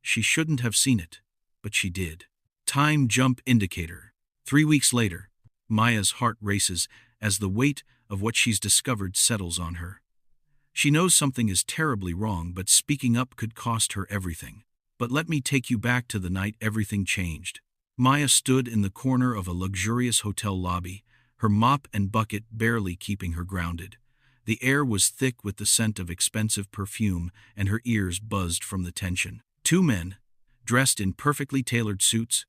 She shouldn't have seen it, but she did. Time jump indicator. 3 weeks later, Maya's heart races as the weight of what she's discovered settles on her. She knows something is terribly wrong, but speaking up could cost her everything. But let me take you back to the night everything changed. Maya stood in the corner of a luxurious hotel lobby, her mop and bucket barely keeping her grounded. The air was thick with the scent of expensive perfume, and her ears buzzed from the tension. 2 men, dressed in perfectly tailored suits,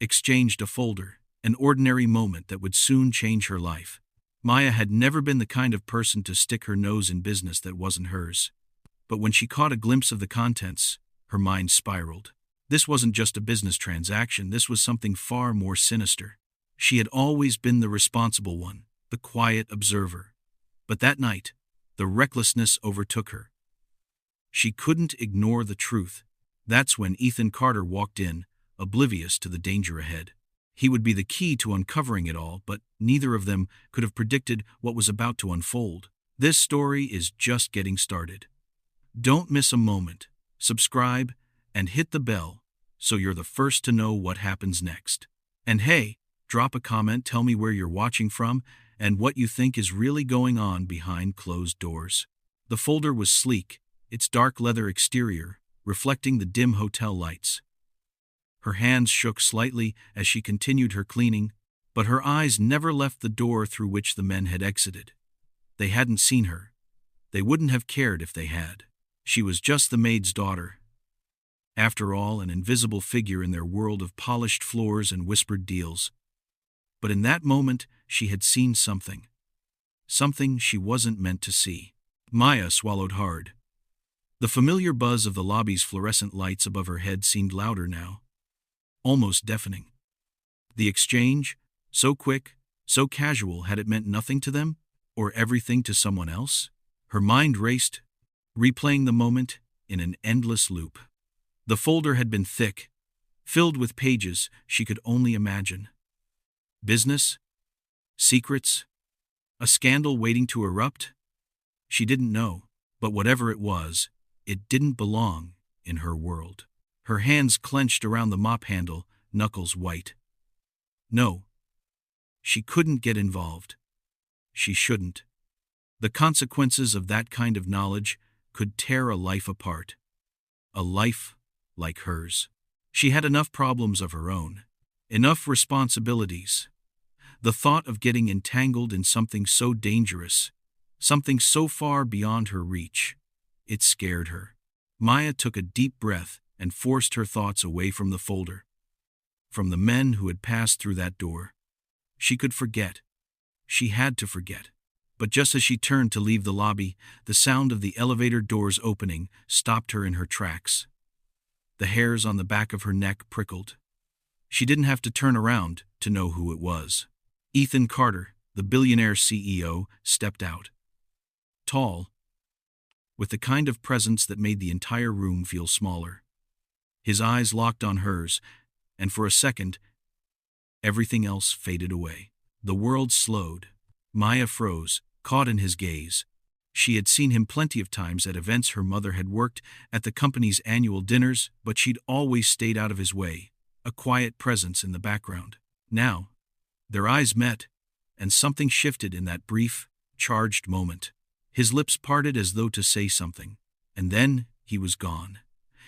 exchanged a folder, an ordinary moment that would soon change her life. Maya had never been the kind of person to stick her nose in business that wasn't hers. But when she caught a glimpse of the contents, her mind spiraled. This wasn't just a business transaction, this was something far more sinister. She had always been the responsible one, the quiet observer. But that night, the recklessness overtook her. She couldn't ignore the truth. That's when Ethan Carter walked in, oblivious to the danger ahead. He would be the key to uncovering it all, but neither of them could have predicted what was about to unfold. This story is just getting started. Don't miss a moment. Subscribe and hit the bell so you're the first to know what happens next. And hey, drop a comment, tell me where you're watching from and what you think is really going on behind closed doors. The folder was sleek, its dark leather exterior reflecting the dim hotel lights. Her hands shook slightly as she continued her cleaning, but her eyes never left the door through which the men had exited. They hadn't seen her. They wouldn't have cared if they had. She was just the maid's daughter. After all, an invisible figure in their world of polished floors and whispered deals. But in that moment, she had seen something. Something she wasn't meant to see. Maya swallowed hard. The familiar buzz of the lobby's fluorescent lights above her head seemed louder now, almost deafening. The exchange, so quick, so casual, had it meant nothing to them, or everything to someone else? Her mind raced, replaying the moment in an endless loop. The folder had been thick, filled with pages she could only imagine. Business? Secrets? A scandal waiting to erupt? She didn't know, but whatever it was, it didn't belong in her world. Her hands clenched around the mop handle, knuckles white. No. She couldn't get involved. She shouldn't. The consequences of that kind of knowledge could tear a life apart. A life like hers. She had enough problems of her own. Enough responsibilities. The thought of getting entangled in something so dangerous, something so far beyond her reach, it scared her. Maya took a deep breath and forced her thoughts away from the folder, from the men who had passed through that door. She could forget. She had to forget. But just as she turned to leave the lobby, the sound of the elevator doors opening stopped her in her tracks. The hairs on the back of her neck prickled. She didn't have to turn around to know who it was. Ethan Carter, the Billionaire CEO, stepped out. Tall, with the kind of presence that made the entire room feel smaller. His eyes locked on hers, and for a second, everything else faded away. The world slowed. Maya froze, caught in his gaze. She had seen him plenty of times at events her mother had worked, at the company's annual dinners, but she'd always stayed out of his way, a quiet presence in the background. Now, their eyes met, and something shifted in that brief, charged moment. His lips parted as though to say something, and then he was gone,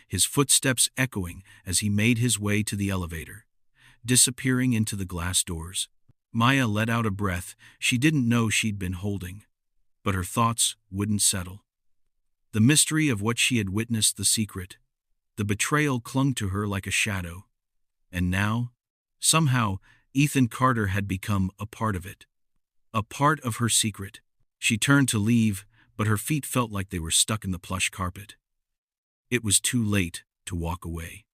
his footsteps echoing as he made his way to the elevator, disappearing into the glass doors. Maya let out a breath she didn't know she'd been holding, but her thoughts wouldn't settle. The mystery of what she had witnessed, the secret, the betrayal clung to her like a shadow. And now, somehow, Ethan Carter had become a part of it, a part of her secret. She turned to leave, but her feet felt like they were stuck in the plush carpet. It was too late to walk away.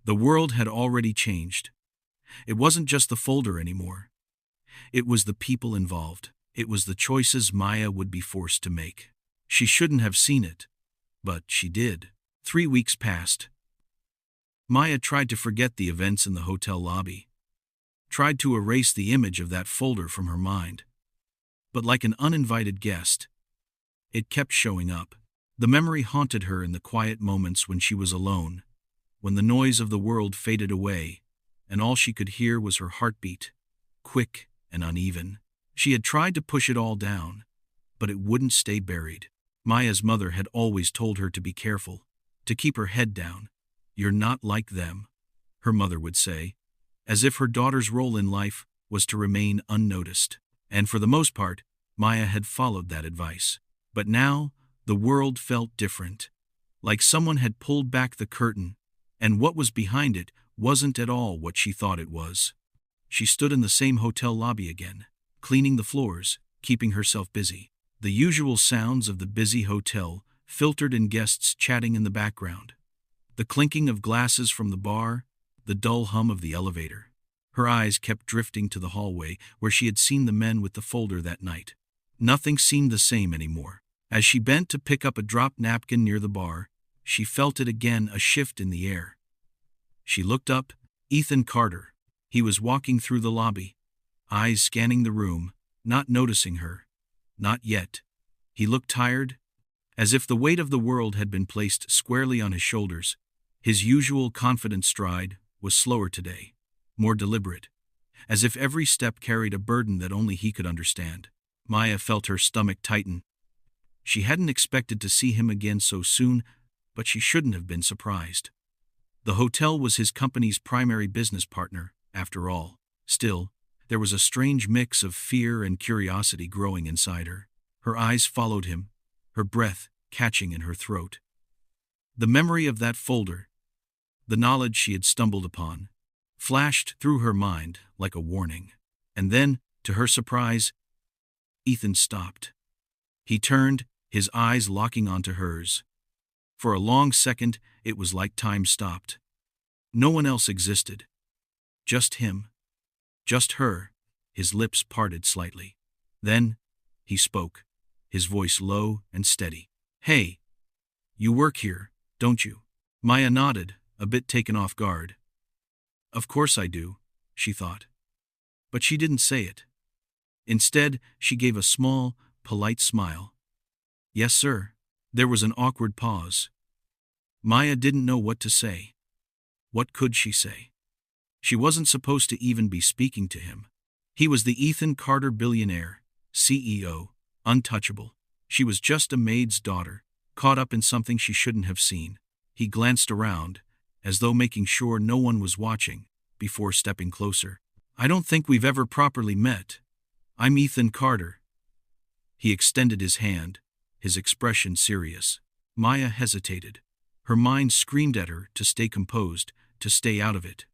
The world had already changed. It wasn't just the folder anymore. It was the people involved. It was the choices Maya would be forced to make. She shouldn't have seen it, but she did. 3 weeks passed. Maya tried to forget the events in the hotel lobby, tried to erase the image of that folder from her mind. But like an uninvited guest, it kept showing up. The memory haunted her in the quiet moments when she was alone, when the noise of the world faded away, and all she could hear was her heartbeat, quick and uneven. She had tried to push it all down, but it wouldn't stay buried. Maya's mother had always told her to be careful, to keep her head down. "You're not like them," her mother would say, as if her daughter's role in life was to remain unnoticed. And for the most part, Maya had followed that advice. But now, the world felt different. Like someone had pulled back the curtain, and what was behind it wasn't at all what she thought it was. She stood in the same hotel lobby again, cleaning the floors, keeping herself busy. The usual sounds of the busy hotel filtered in, guests chatting in the background. The clinking of glasses from the bar, the dull hum of the elevator. Her eyes kept drifting to the hallway where she had seen the men with the folder that night. Nothing seemed the same anymore. As she bent to pick up a dropped napkin near the bar, she felt it again, a shift in the air. She looked up. Ethan Carter. He was walking through the lobby, eyes scanning the room, not noticing her. Not yet. He looked tired, as if the weight of the world had been placed squarely on his shoulders. His usual confident stride was slower today, more deliberate, as if every step carried a burden that only he could understand. Maya felt her stomach tighten. She hadn't expected to see him again so soon, but she shouldn't have been surprised. The hotel was his company's primary business partner, after all. Still, there was a strange mix of fear and curiosity growing inside her. Her eyes followed him, her breath catching in her throat. The memory of that folder, the knowledge she had stumbled upon, flashed through her mind like a warning. And then, to her surprise, Ethan stopped. He turned, his eyes locking onto hers. For a long second, it was like time stopped. No one else existed. Just him. Just her. His lips parted slightly. Then, he spoke, his voice low and steady. "Hey, you work here, don't you?" Maya nodded, a bit taken off guard. "Of course I do," she thought. But she didn't say it. Instead, she gave a small, polite smile. "Yes, sir." There was an awkward pause. Maya didn't know what to say. What could she say? She wasn't supposed to even be speaking to him. He was the Ethan Carter billionaire, CEO, untouchable. She was just a maid's daughter, caught up in something she shouldn't have seen. He glanced around, as though making sure no one was watching, before stepping closer. "I don't think we've ever properly met. I'm Ethan Carter." He extended his hand, his expression serious. Maya hesitated. Her mind screamed at her to stay composed, to stay out of it.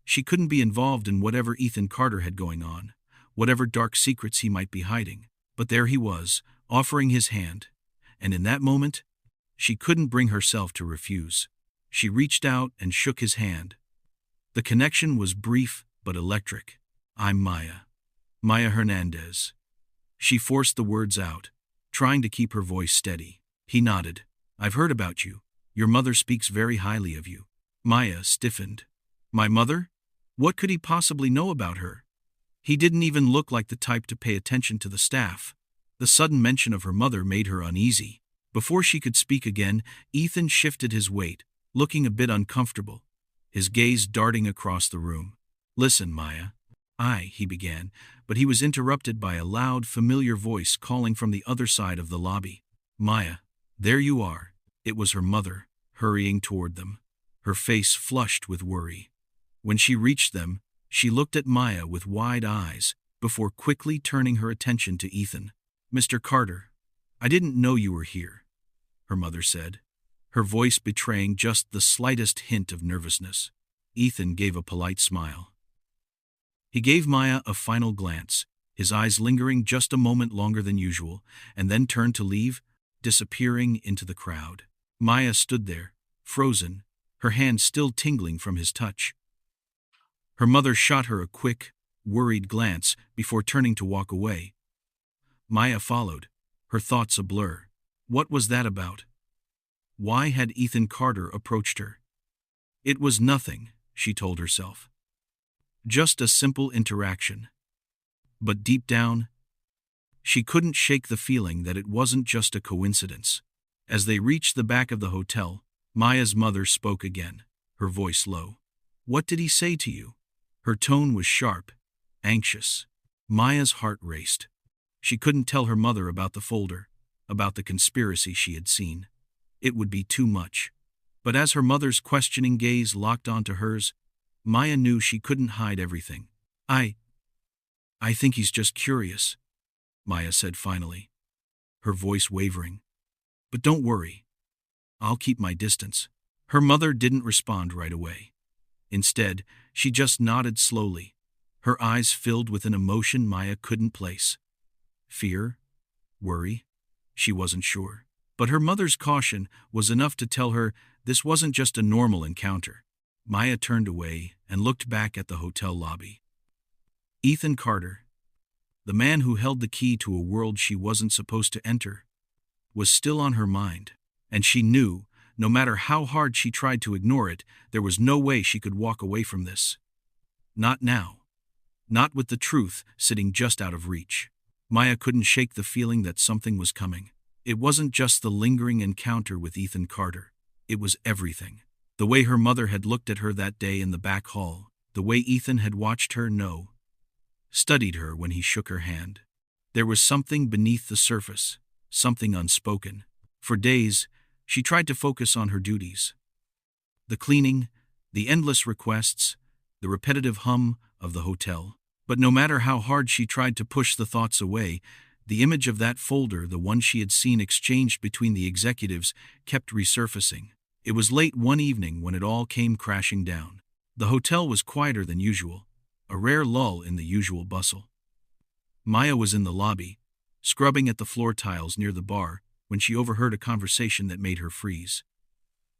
She couldn't be involved in whatever Ethan Carter had going on, whatever dark secrets he might be hiding. But there he was, offering his hand, and in that moment, she couldn't bring herself to refuse. She reached out and shook his hand. The connection was brief but electric. "I'm Maya. Maya Hernandez." She forced the words out, trying to keep her voice steady. He nodded. "I've heard about you. Your mother speaks very highly of you." Maya stiffened. "My mother? What could he possibly know about her?" He didn't even look like the type to pay attention to the staff. The sudden mention of her mother made her uneasy. Before she could speak again, Ethan shifted his weight, looking a bit uncomfortable, his gaze darting across the room. "Listen, Maya." He began, but he was interrupted by a loud, familiar voice calling from the other side of the lobby. "Maya, there you are." It was her mother, hurrying toward them, her face flushed with worry. When she reached them, she looked at Maya with wide eyes, before quickly turning her attention to Ethan. "Mr. Carter, I didn't know you were here," her mother said, her voice betraying just the slightest hint of nervousness. Ethan gave a polite smile. He gave Maya a final glance, his eyes lingering just a moment longer than usual, and then turned to leave, disappearing into the crowd. Maya stood there, frozen, her hand still tingling from his touch. Her mother shot her a quick, worried glance before turning to walk away. Maya followed, her thoughts a blur. What was that about? Why had Ethan Carter approached her? It was nothing, she told herself. Just a simple interaction. But deep down, she couldn't shake the feeling that it wasn't just a coincidence. As they reached the back of the hotel, Maya's mother spoke again. her voice low. "What did he say to you?" Her tone was sharp, anxious. Maya's heart raced. She couldn't tell her mother about the folder, about the conspiracy she had seen. It would be too much. But as her mother's questioning gaze locked onto hers, Maya knew she couldn't hide everything. I think he's just curious," Maya said finally, her voice wavering. "But don't worry. I'll keep my distance." Her mother didn't respond right away. Instead, she just nodded slowly, her eyes filled with an emotion Maya couldn't place. Fear? Worry? She wasn't sure. But her mother's caution was enough to tell her this wasn't just a normal encounter. Maya turned away and looked back at the hotel lobby. Ethan Carter, the man who held the key to a world she wasn't supposed to enter, was still on her mind, and she knew, no matter how hard she tried to ignore it, there was no way she could walk away from this. Not now. Not with the truth sitting just out of reach. Maya couldn't shake the feeling that something was coming. It wasn't just the lingering encounter with Ethan Carter. It was everything. The way her mother had looked at her that day in the back hall, the way Ethan had watched her studied her when he shook her hand. There was something beneath the surface, something unspoken. For days, she tried to focus on her duties. The cleaning, the endless requests, the repetitive hum of the hotel. But no matter how hard she tried to push the thoughts away, the image of that folder, the one she had seen exchanged between the executives, kept resurfacing. It was late one evening when it all came crashing down. The hotel was quieter than usual, a rare lull in the usual bustle. Maya was in the lobby, scrubbing at the floor tiles near the bar, when she overheard a conversation that made her freeze.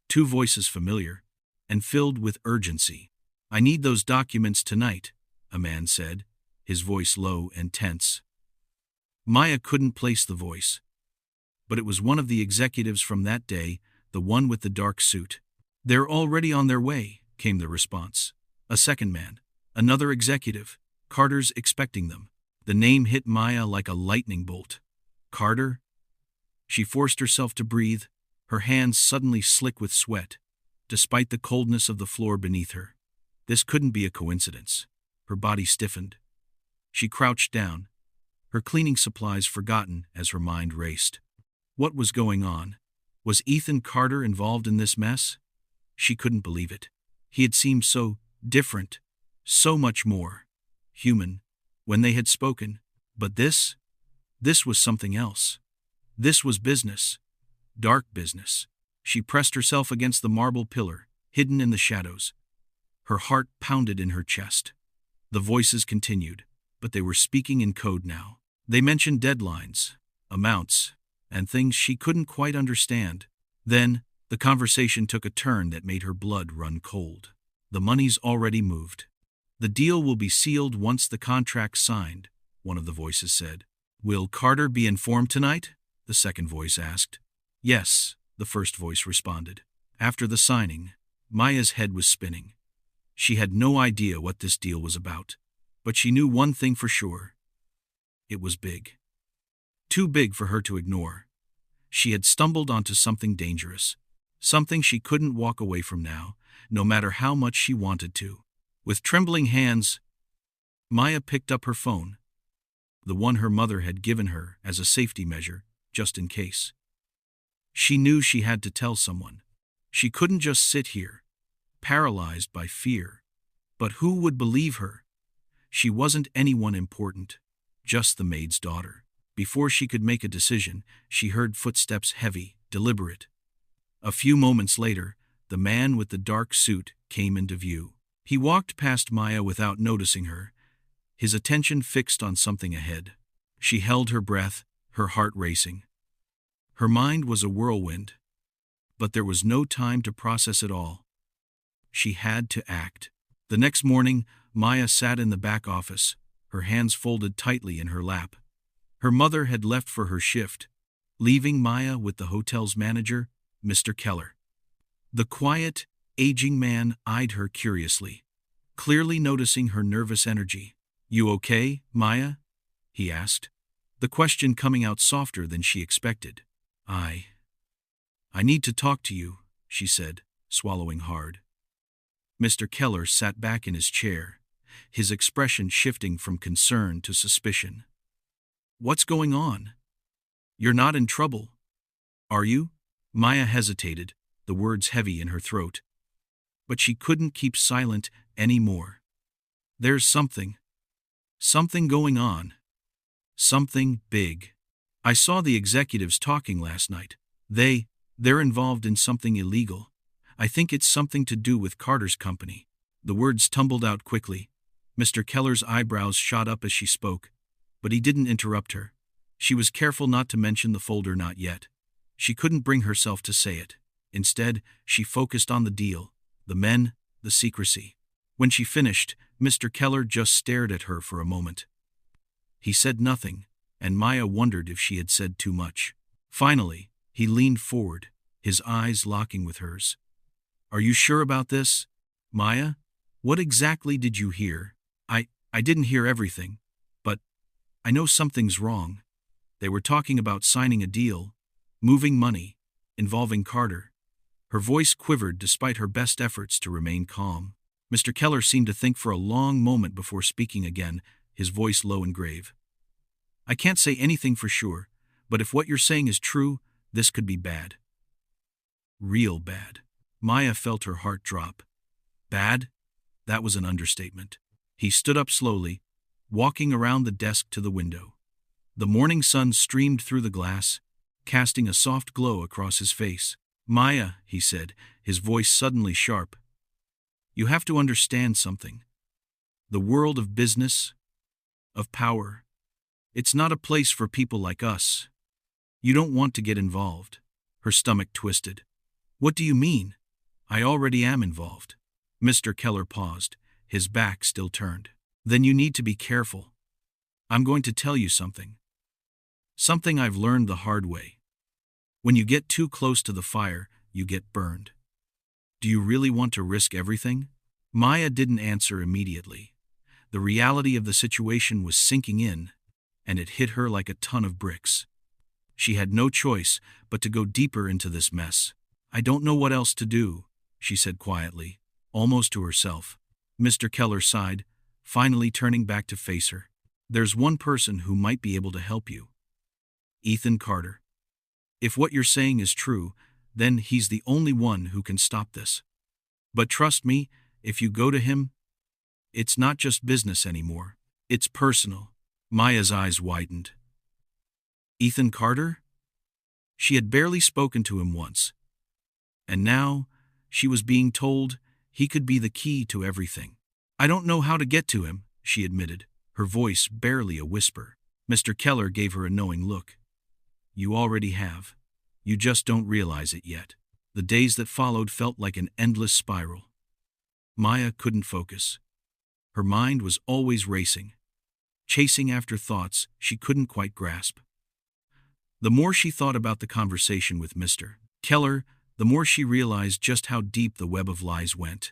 Two voices familiar, and filled with urgency. "I need those documents tonight," a man said, his voice low and tense. Maya couldn't place the voice. But it was one of the executives from that day, the one with the dark suit. "They're already on their way," came the response. A second man. Another executive. "Carter's expecting them." The name hit Maya like a lightning bolt. Carter? She forced herself to breathe, her hands suddenly slick with sweat, despite the coldness of the floor beneath her. This couldn't be a coincidence. Her body stiffened. She crouched down, her cleaning supplies forgotten as her mind raced. What was going on? Was Ethan Carter involved in this mess? She couldn't believe it. He had seemed so different, so much more human, when they had spoken. But this was something else. This was business. Dark business. She pressed herself against the marble pillar, hidden in the shadows. Her heart pounded in her chest. The voices continued, but they were speaking in code now. They mentioned deadlines, amounts, and things she couldn't quite understand. Then, the conversation took a turn that made her blood run cold. "The money's already moved. The deal will be sealed once the contract's signed," one of the voices said. "Will Carter be informed tonight?" the second voice asked. "Yes," the first voice responded. After the signing, Maya's head was spinning. She had no idea what this deal was about, but she knew one thing for sure. It was big. Too big for her to ignore. She had stumbled onto something dangerous, something she couldn't walk away from now, no matter how much she wanted to. With trembling hands, Maya picked up her phone, the one her mother had given her as a safety measure, just in case. She knew she had to tell someone. She couldn't just sit here, paralyzed by fear. But who would believe her? She wasn't anyone important, just the maid's daughter. Before she could make a decision, she heard footsteps heavy, deliberate. A few moments later, the man with the dark suit came into view. He walked past Maya without noticing her, his attention fixed on something ahead. She held her breath, her heart racing. Her mind was a whirlwind, but there was no time to process it all. She had to act. The next morning, Maya sat in the back office, her hands folded tightly in her lap. Her mother had left for her shift, leaving Maya with the hotel's manager, Mr. Keller. The quiet, aging man eyed her curiously, clearly noticing her nervous energy. "You okay, Maya?" he asked, the question coming out softer than she expected. I need to talk to you," she said, swallowing hard. Mr. Keller sat back in his chair, his expression shifting from concern to suspicion. What's going on? You're not in trouble, are you? Maya hesitated, the words heavy in her throat. But she couldn't keep silent anymore. There's something going on. Something big. I saw the executives talking last night. They're involved in something illegal. I think it's something to do with Carter's company. The words tumbled out quickly. Mr. Keller's eyebrows shot up as she spoke, but he didn't interrupt her. She was careful not to mention the folder not yet. She couldn't bring herself to say it. Instead, she focused on the deal, the men, the secrecy. When she finished, Mr. Keller just stared at her for a moment. He said nothing, and Maya wondered if she had said too much. Finally, he leaned forward, his eyes locking with hers. Are you sure about this, Maya? What exactly did you hear? I didn't hear everything, but I know something's wrong. They were talking about signing a deal, moving money, involving Carter. Her voice quivered despite her best efforts to remain calm. Mr. Keller seemed to think for a long moment before speaking again, his voice low and grave. I can't say anything for sure, but if what you're saying is true, this could be bad. Real bad. Maya felt her heart drop. Bad? That was an understatement. He stood up slowly, walking around the desk to the window. The morning sun streamed through the glass, casting a soft glow across his face. Maya, he said, his voice suddenly sharp. You have to understand something. The world of business, of power, it's not a place for people like us. You don't want to get involved. Her stomach twisted. What do you mean? I already am involved. Mr. Keller paused, his back still turned. Then you need to be careful. I'm going to tell you something. Something I've learned the hard way. When you get too close to the fire, you get burned. Do you really want to risk everything? Maya didn't answer immediately. The reality of the situation was sinking in, and it hit her like a ton of bricks. She had no choice but to go deeper into this mess. I don't know what else to do, she said quietly, almost to herself. Mr. Keller sighed, finally turning back to face her. There's one person who might be able to help you. Ethan Carter. If what you're saying is true, then he's the only one who can stop this. But trust me, if you go to him, it's not just business anymore. It's personal. Maya's eyes widened. Ethan Carter? She had barely spoken to him once. And now, she was being told he could be the key to everything. I don't know how to get to him, she admitted, her voice barely a whisper. Mr. Keller gave her a knowing look. You already have. You just don't realize it yet. The days that followed felt like an endless spiral. Maya couldn't focus. Her mind was always racing, chasing after thoughts she couldn't quite grasp. The more she thought about the conversation with Mr. Keller, the more she realized just how deep the web of lies went.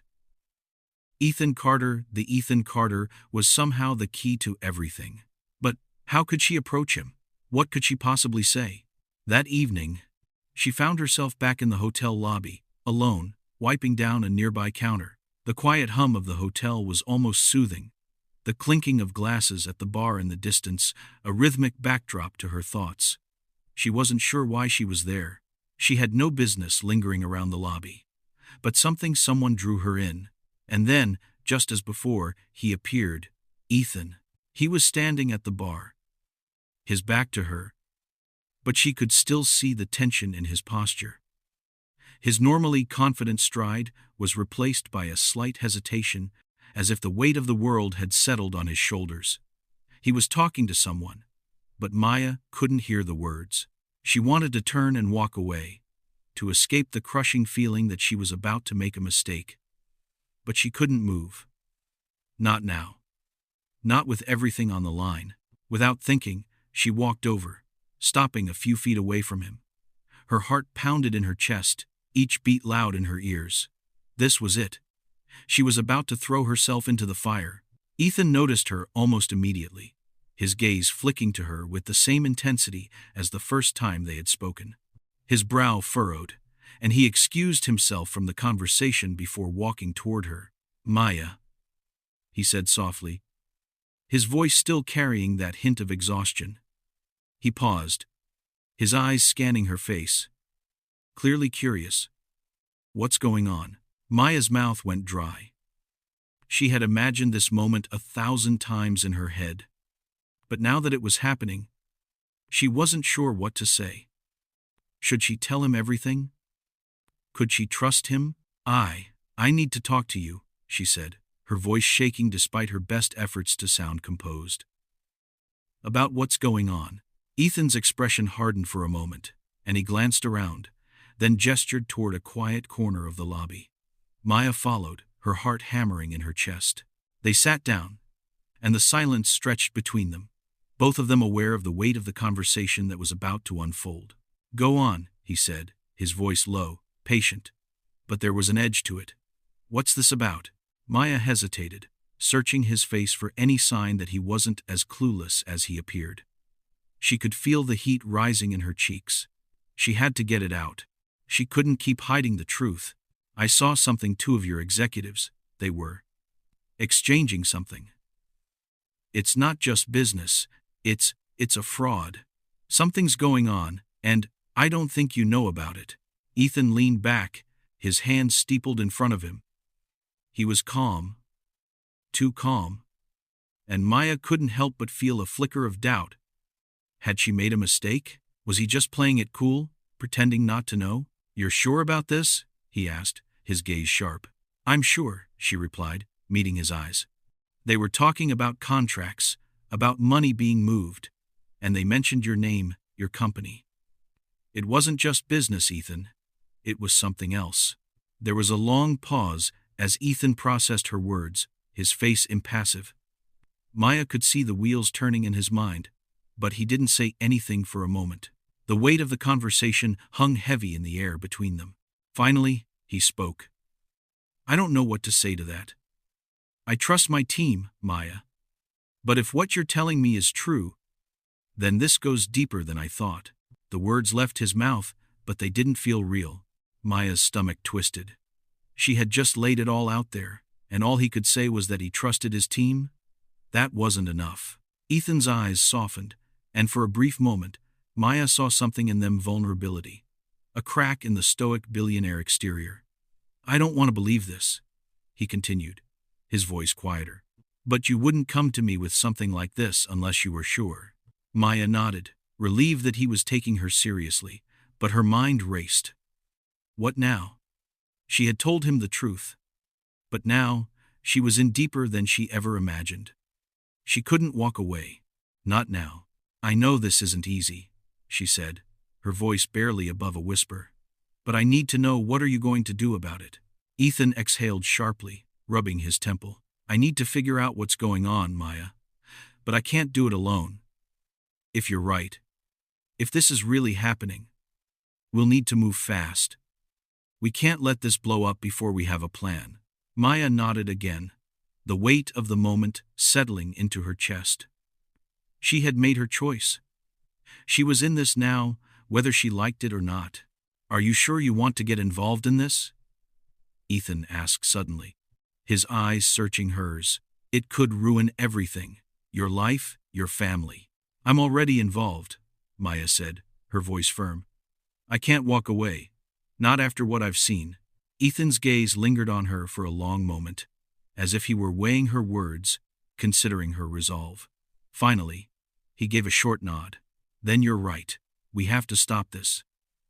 Ethan Carter, the Ethan Carter, was somehow the key to everything. But how could she approach him? What could she possibly say? That evening, she found herself back in the hotel lobby, alone, wiping down a nearby counter. The quiet hum of the hotel was almost soothing, the clinking of glasses at the bar in the distance, a rhythmic backdrop to her thoughts. She wasn't sure why she was there. She had no business lingering around the lobby. But someone drew her in. And then, just as before, he appeared. Ethan. He was standing at the bar, his back to her, but she could still see the tension in his posture. His normally confident stride was replaced by a slight hesitation, as if the weight of the world had settled on his shoulders. He was talking to someone, but Maya couldn't hear the words. She wanted to turn and walk away, to escape the crushing feeling that she was about to make a mistake. But she couldn't move. Not now. Not with everything on the line. Without thinking, she walked over, stopping a few feet away from him. Her heart pounded in her chest, each beat loud in her ears. This was it. She was about to throw herself into the fire. Ethan noticed her almost immediately, his gaze flicking to her with the same intensity as the first time they had spoken. His brow furrowed, and he excused himself from the conversation before walking toward her. Maya, he said softly, his voice still carrying that hint of exhaustion. He paused, his eyes scanning her face, clearly curious. What's going on? Maya's mouth went dry. She had imagined this moment 1,000 times in her head. But now that it was happening, she wasn't sure what to say. Should she tell him everything? Could she trust him? I need to talk to you, she said, her voice shaking despite her best efforts to sound composed. About what's going on? Ethan's expression hardened for a moment, and he glanced around, then gestured toward a quiet corner of the lobby. Maya followed, her heart hammering in her chest. They sat down, and the silence stretched between them, both of them aware of the weight of the conversation that was about to unfold. Go on, he said, his voice low, patient, but there was an edge to it. What's this about? Maya hesitated, searching his face for any sign that he wasn't as clueless as he appeared. She could feel the heat rising in her cheeks. She had to get it out. She couldn't keep hiding the truth. I saw something two of your executives, they were exchanging something. It's not just business, it's a fraud. Something's going on, and I don't think you know about it. Ethan leaned back, his hands steepled in front of him. He was calm, too calm, and Maya couldn't help but feel a flicker of doubt. Had she made a mistake? Was he just playing it cool, pretending not to know? You're sure about this? He asked, his gaze sharp. I'm sure, she replied, meeting his eyes. They were talking about contracts, about money being moved, and they mentioned your name, your company. It wasn't just business, Ethan. It was something else. There was a long pause as Ethan processed her words, his face impassive. Maya could see the wheels turning in his mind, but he didn't say anything for a moment. The weight of the conversation hung heavy in the air between them. Finally, he spoke. I don't know what to say to that. I trust my team, Maya. But if what you're telling me is true, then this goes deeper than I thought. The words left his mouth, but they didn't feel real. Maya's stomach twisted. She had just laid it all out there, and all he could say was that he trusted his team? That wasn't enough. Ethan's eyes softened, and for a brief moment, Maya saw something in them: vulnerability. A crack in the stoic billionaire exterior. I don't want to believe this, he continued, his voice quieter. But you wouldn't come to me with something like this unless you were sure. Maya nodded, relieved that he was taking her seriously, but her mind raced. What now? She had told him the truth. But now, she was in deeper than she ever imagined. She couldn't walk away. Not now. I know this isn't easy, she said, her voice barely above a whisper. But I need to know, what are you going to do about it? Ethan exhaled sharply, rubbing his temple. I need to figure out what's going on, Maya. But I can't do it alone. If you're right, if this is really happening, we'll need to move fast. We can't let this blow up before we have a plan. Maya nodded again, the weight of the moment settling into her chest. She had made her choice. She was in this now, whether she liked it or not. Are you sure you want to get involved in this? Ethan asked suddenly, his eyes searching hers. It could ruin everything. Your life, your family. I'm already involved, Maya said, her voice firm. I can't walk away. Not after what I've seen. Ethan's gaze lingered on her for a long moment, as if he were weighing her words, considering her resolve. Finally, he gave a short nod. Then you're right. We have to stop this.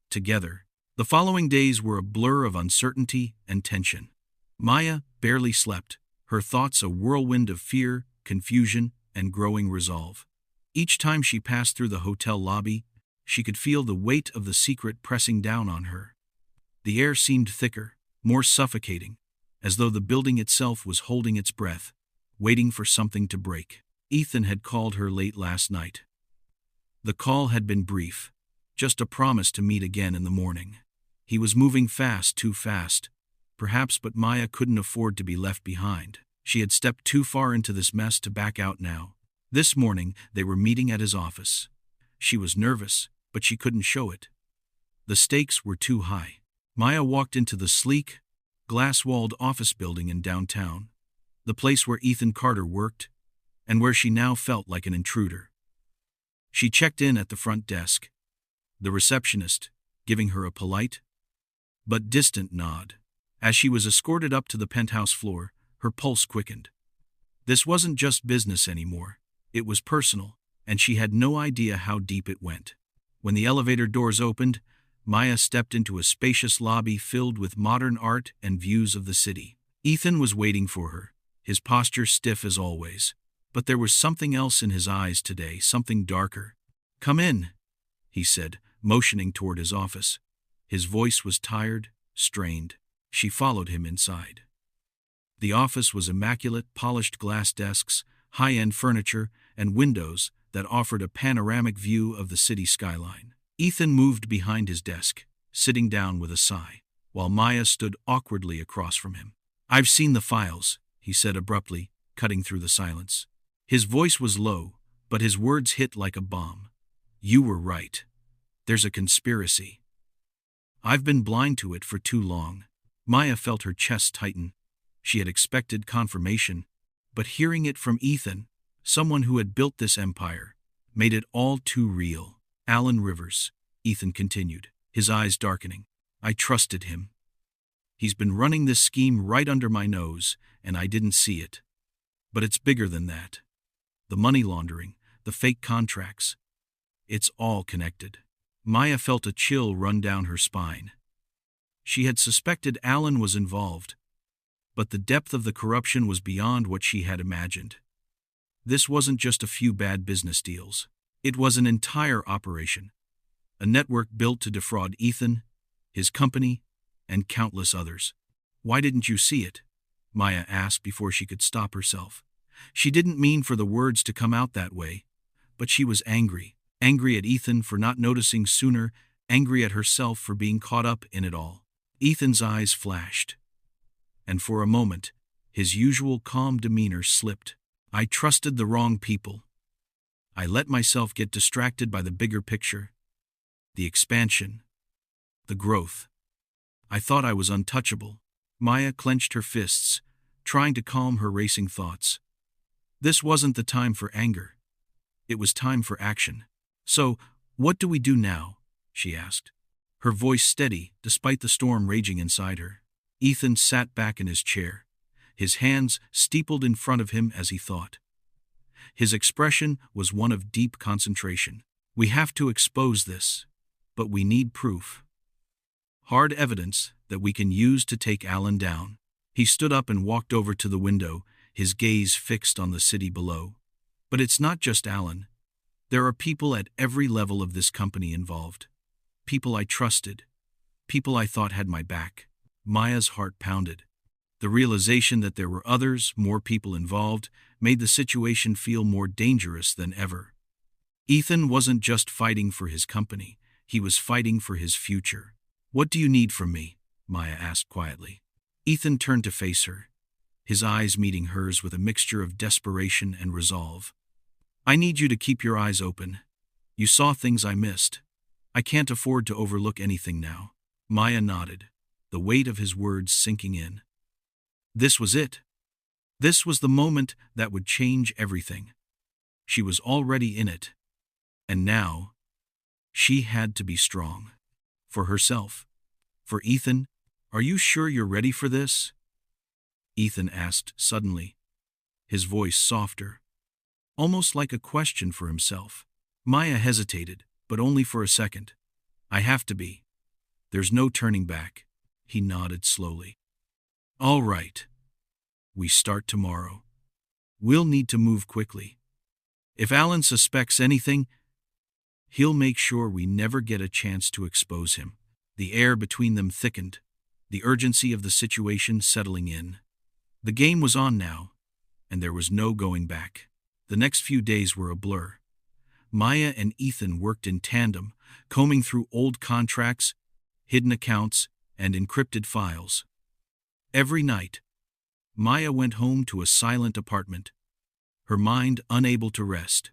Together. The following days were a blur of uncertainty and tension. Maya barely slept, her thoughts a whirlwind of fear, confusion, and growing resolve. Each time she passed through the hotel lobby, she could feel the weight of the secret pressing down on her. The air seemed thicker, more suffocating, as though the building itself was holding its breath, waiting for something to break. Ethan had called her late last night. The call had been brief, just a promise to meet again in the morning. He was moving fast, too fast, perhaps, but Maya couldn't afford to be left behind. She had stepped too far into this mess to back out now. This morning, they were meeting at his office. She was nervous, but she couldn't show it. The stakes were too high. Maya walked into the sleek, glass-walled office building in downtown, the place where Ethan Carter worked, and where she now felt like an intruder. She checked in at the front desk, the receptionist giving her a polite but distant nod. As she was escorted up to the penthouse floor, her pulse quickened. This wasn't just business anymore. It was personal, and she had no idea how deep it went. When the elevator doors opened, Maya stepped into a spacious lobby filled with modern art and views of the city. Ethan was waiting for her, his posture stiff as always. But there was something else in his eyes today, something darker. "Come in," he said, motioning toward his office. His voice was tired, strained. She followed him inside. The office was immaculate, polished glass desks, high-end furniture, and windows that offered a panoramic view of the city skyline. Ethan moved behind his desk, sitting down with a sigh, while Maya stood awkwardly across from him. "I've seen the files," he said abruptly, cutting through the silence. His voice was low, but his words hit like a bomb. "You were right. There's a conspiracy. I've been blind to it for too long." Maya felt her chest tighten. She had expected confirmation, but hearing it from Ethan, someone who had built this empire, made it all too real. "Alan Rivers," Ethan continued, his eyes darkening. "I trusted him. He's been running this scheme right under my nose, and I didn't see it. But it's bigger than that. The money laundering, the fake contracts. It's all connected." Maya felt a chill run down her spine. She had suspected Alan was involved, but the depth of the corruption was beyond what she had imagined. This wasn't just a few bad business deals. It was an entire operation, a network built to defraud Ethan, his company, and countless others. "Why didn't you see it?" Maya asked before she could stop herself. She didn't mean for the words to come out that way, but she was angry. Angry at Ethan for not noticing sooner, angry at herself for being caught up in it all. Ethan's eyes flashed, and for a moment, his usual calm demeanor slipped. "I trusted the wrong people. I let myself get distracted by the bigger picture, the expansion, the growth. I thought I was untouchable." Maya clenched her fists, trying to calm her racing thoughts. This wasn't the time for anger. It was time for action. "So, what do we do now?" she asked, her voice steady despite the storm raging inside her. Ethan sat back in his chair, his hands steepled in front of him as he thought. His expression was one of deep concentration. "We have to expose this, but we need proof. Hard evidence that we can use to take Alan down." He stood up and walked over to the window, his gaze fixed on the city below. "But it's not just Alan. There are people at every level of this company involved. People I trusted. People I thought had my back." Maya's heart pounded. The realization that there were others, more people involved, made the situation feel more dangerous than ever. Ethan wasn't just fighting for his company, he was fighting for his future. "What do you need from me?" Maya asked quietly. Ethan turned to face her, his eyes meeting hers with a mixture of desperation and resolve. "I need you to keep your eyes open. You saw things I missed. I can't afford to overlook anything now." Maya nodded, the weight of his words sinking in. This was it. This was the moment that would change everything. She was already in it. And now, she had to be strong. For herself. For Ethan. "Are you sure you're ready for this?" Ethan asked suddenly, his voice softer, almost like a question for himself. Maya hesitated, but only for a second. "I have to be. There's no turning back." He nodded slowly. "All right. We start tomorrow. We'll need to move quickly. If Alan suspects anything, he'll make sure we never get a chance to expose him." The air between them thickened, the urgency of the situation settling in. The game was on now, and there was no going back. The next few days were a blur. Maya and Ethan worked in tandem, combing through old contracts, hidden accounts, and encrypted files. Every night, Maya went home to a silent apartment, her mind unable to rest.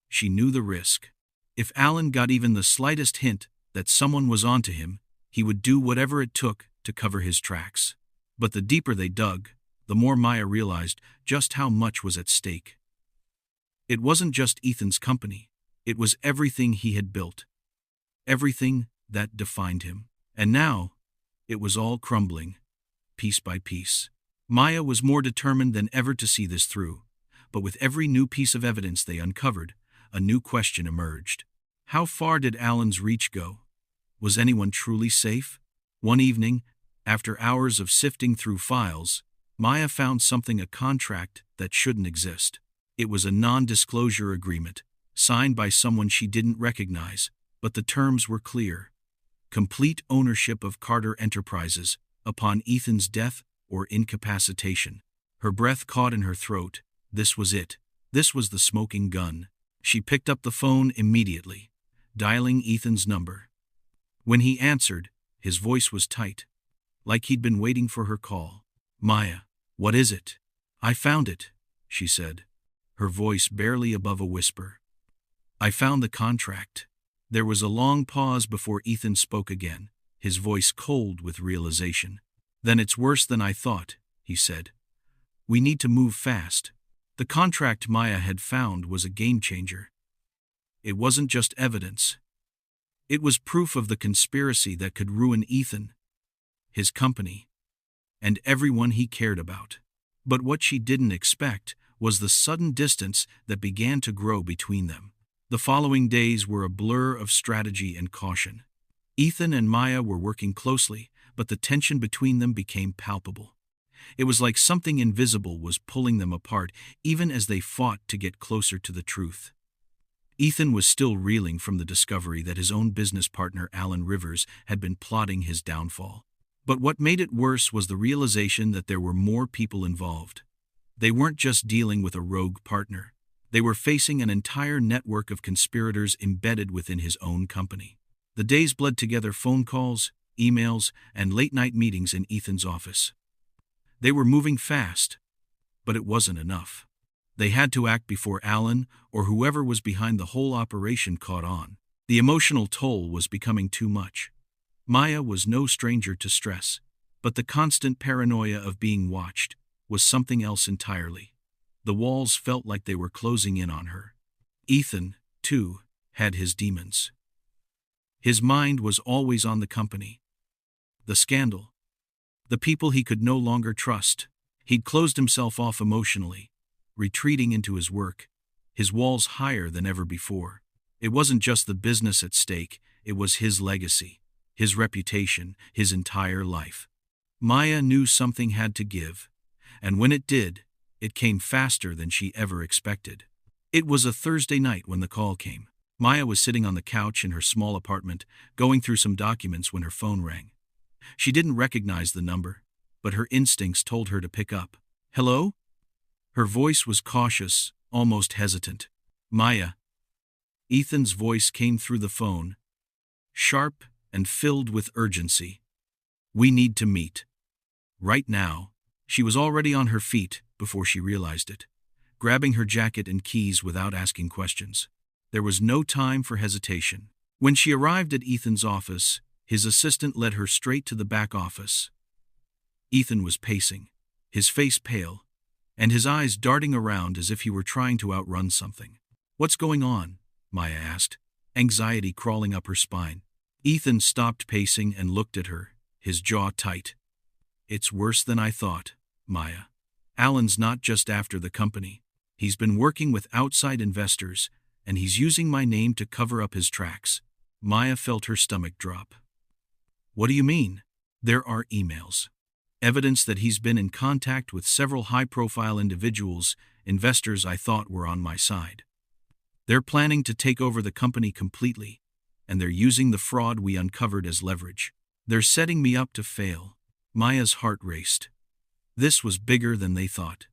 She knew the risk. If Alan got even the slightest hint that someone was onto him, he would do whatever it took to cover his tracks. But the deeper they dug, the more Maya realized just how much was at stake. It wasn't just Ethan's company. It was everything he had built. Everything that defined him. And now, it was all crumbling, piece by piece. Maya was more determined than ever to see this through, but with every new piece of evidence they uncovered, a new question emerged. How far did Alan's reach go? Was anyone truly safe? One evening, after hours of sifting through files, Maya found a contract that shouldn't exist. It was a non-disclosure agreement, signed by someone she didn't recognize, but the terms were clear. Complete ownership of Carter Enterprises upon Ethan's death or incapacitation. Her breath caught in her throat. This was it. This was the smoking gun. She picked up the phone immediately, dialing Ethan's number. When he answered, his voice was tight, like he'd been waiting for her call. "Maya, what is it?" "I found it," she said, her voice barely above a whisper. "I found the contract." There was a long pause before Ethan spoke again, his voice cold with realization. "Then it's worse than I thought," he said. "We need to move fast." The contract Maya had found was a game-changer. It wasn't just evidence. It was proof of the conspiracy that could ruin Ethan, his company, and everyone he cared about. But what she didn't expect was the sudden distance that began to grow between them. The following days were a blur of strategy and caution. Ethan and Maya were working closely, but the tension between them became palpable. It was like something invisible was pulling them apart, even as they fought to get closer to the truth. Ethan was still reeling from the discovery that his own business partner, Alan Rivers, had been plotting his downfall. But what made it worse was the realization that there were more people involved. They weren't just dealing with a rogue partner. They were facing an entire network of conspirators embedded within his own company. The days bled together: phone calls, emails, and late-night meetings in Ethan's office. They were moving fast, but it wasn't enough. They had to act before Alan or whoever was behind the whole operation caught on. The emotional toll was becoming too much. Maya was no stranger to stress, but the constant paranoia of being watched was something else entirely. The walls felt like they were closing in on her. Ethan, too, had his demons. His mind was always on the company, the scandal, the people he could no longer trust. He'd closed himself off emotionally, retreating into his work, his walls higher than ever before. It wasn't just the business at stake, it was his legacy, his reputation, his entire life. Maya knew something had to give, and when it did, it came faster than she ever expected. It was a Thursday night when the call came. Maya was sitting on the couch in her small apartment, going through some documents when her phone rang. She didn't recognize the number, but her instincts told her to pick up. "Hello?" Her voice was cautious, almost hesitant. "Maya." Ethan's voice came through the phone, sharp and filled with urgency. "We need to meet. Right now." She was already on her feet before she realized it, grabbing her jacket and keys without asking questions. There was no time for hesitation. When she arrived at Ethan's office, his assistant led her straight to the back office. Ethan was pacing, his face pale, and his eyes darting around as if he were trying to outrun something. "What's going on?" Maya asked, anxiety crawling up her spine. Ethan stopped pacing and looked at her, his jaw tight. "It's worse than I thought, Maya. Alan's not just after the company. He's been working with outside investors, and he's using my name to cover up his tracks." Maya felt her stomach drop. "What do you mean?" "There are emails. Evidence that he's been in contact with several high-profile individuals, investors I thought were on my side. They're planning to take over the company completely, and they're using the fraud we uncovered as leverage. They're setting me up to fail." Maya's heart raced. This was bigger than they thought.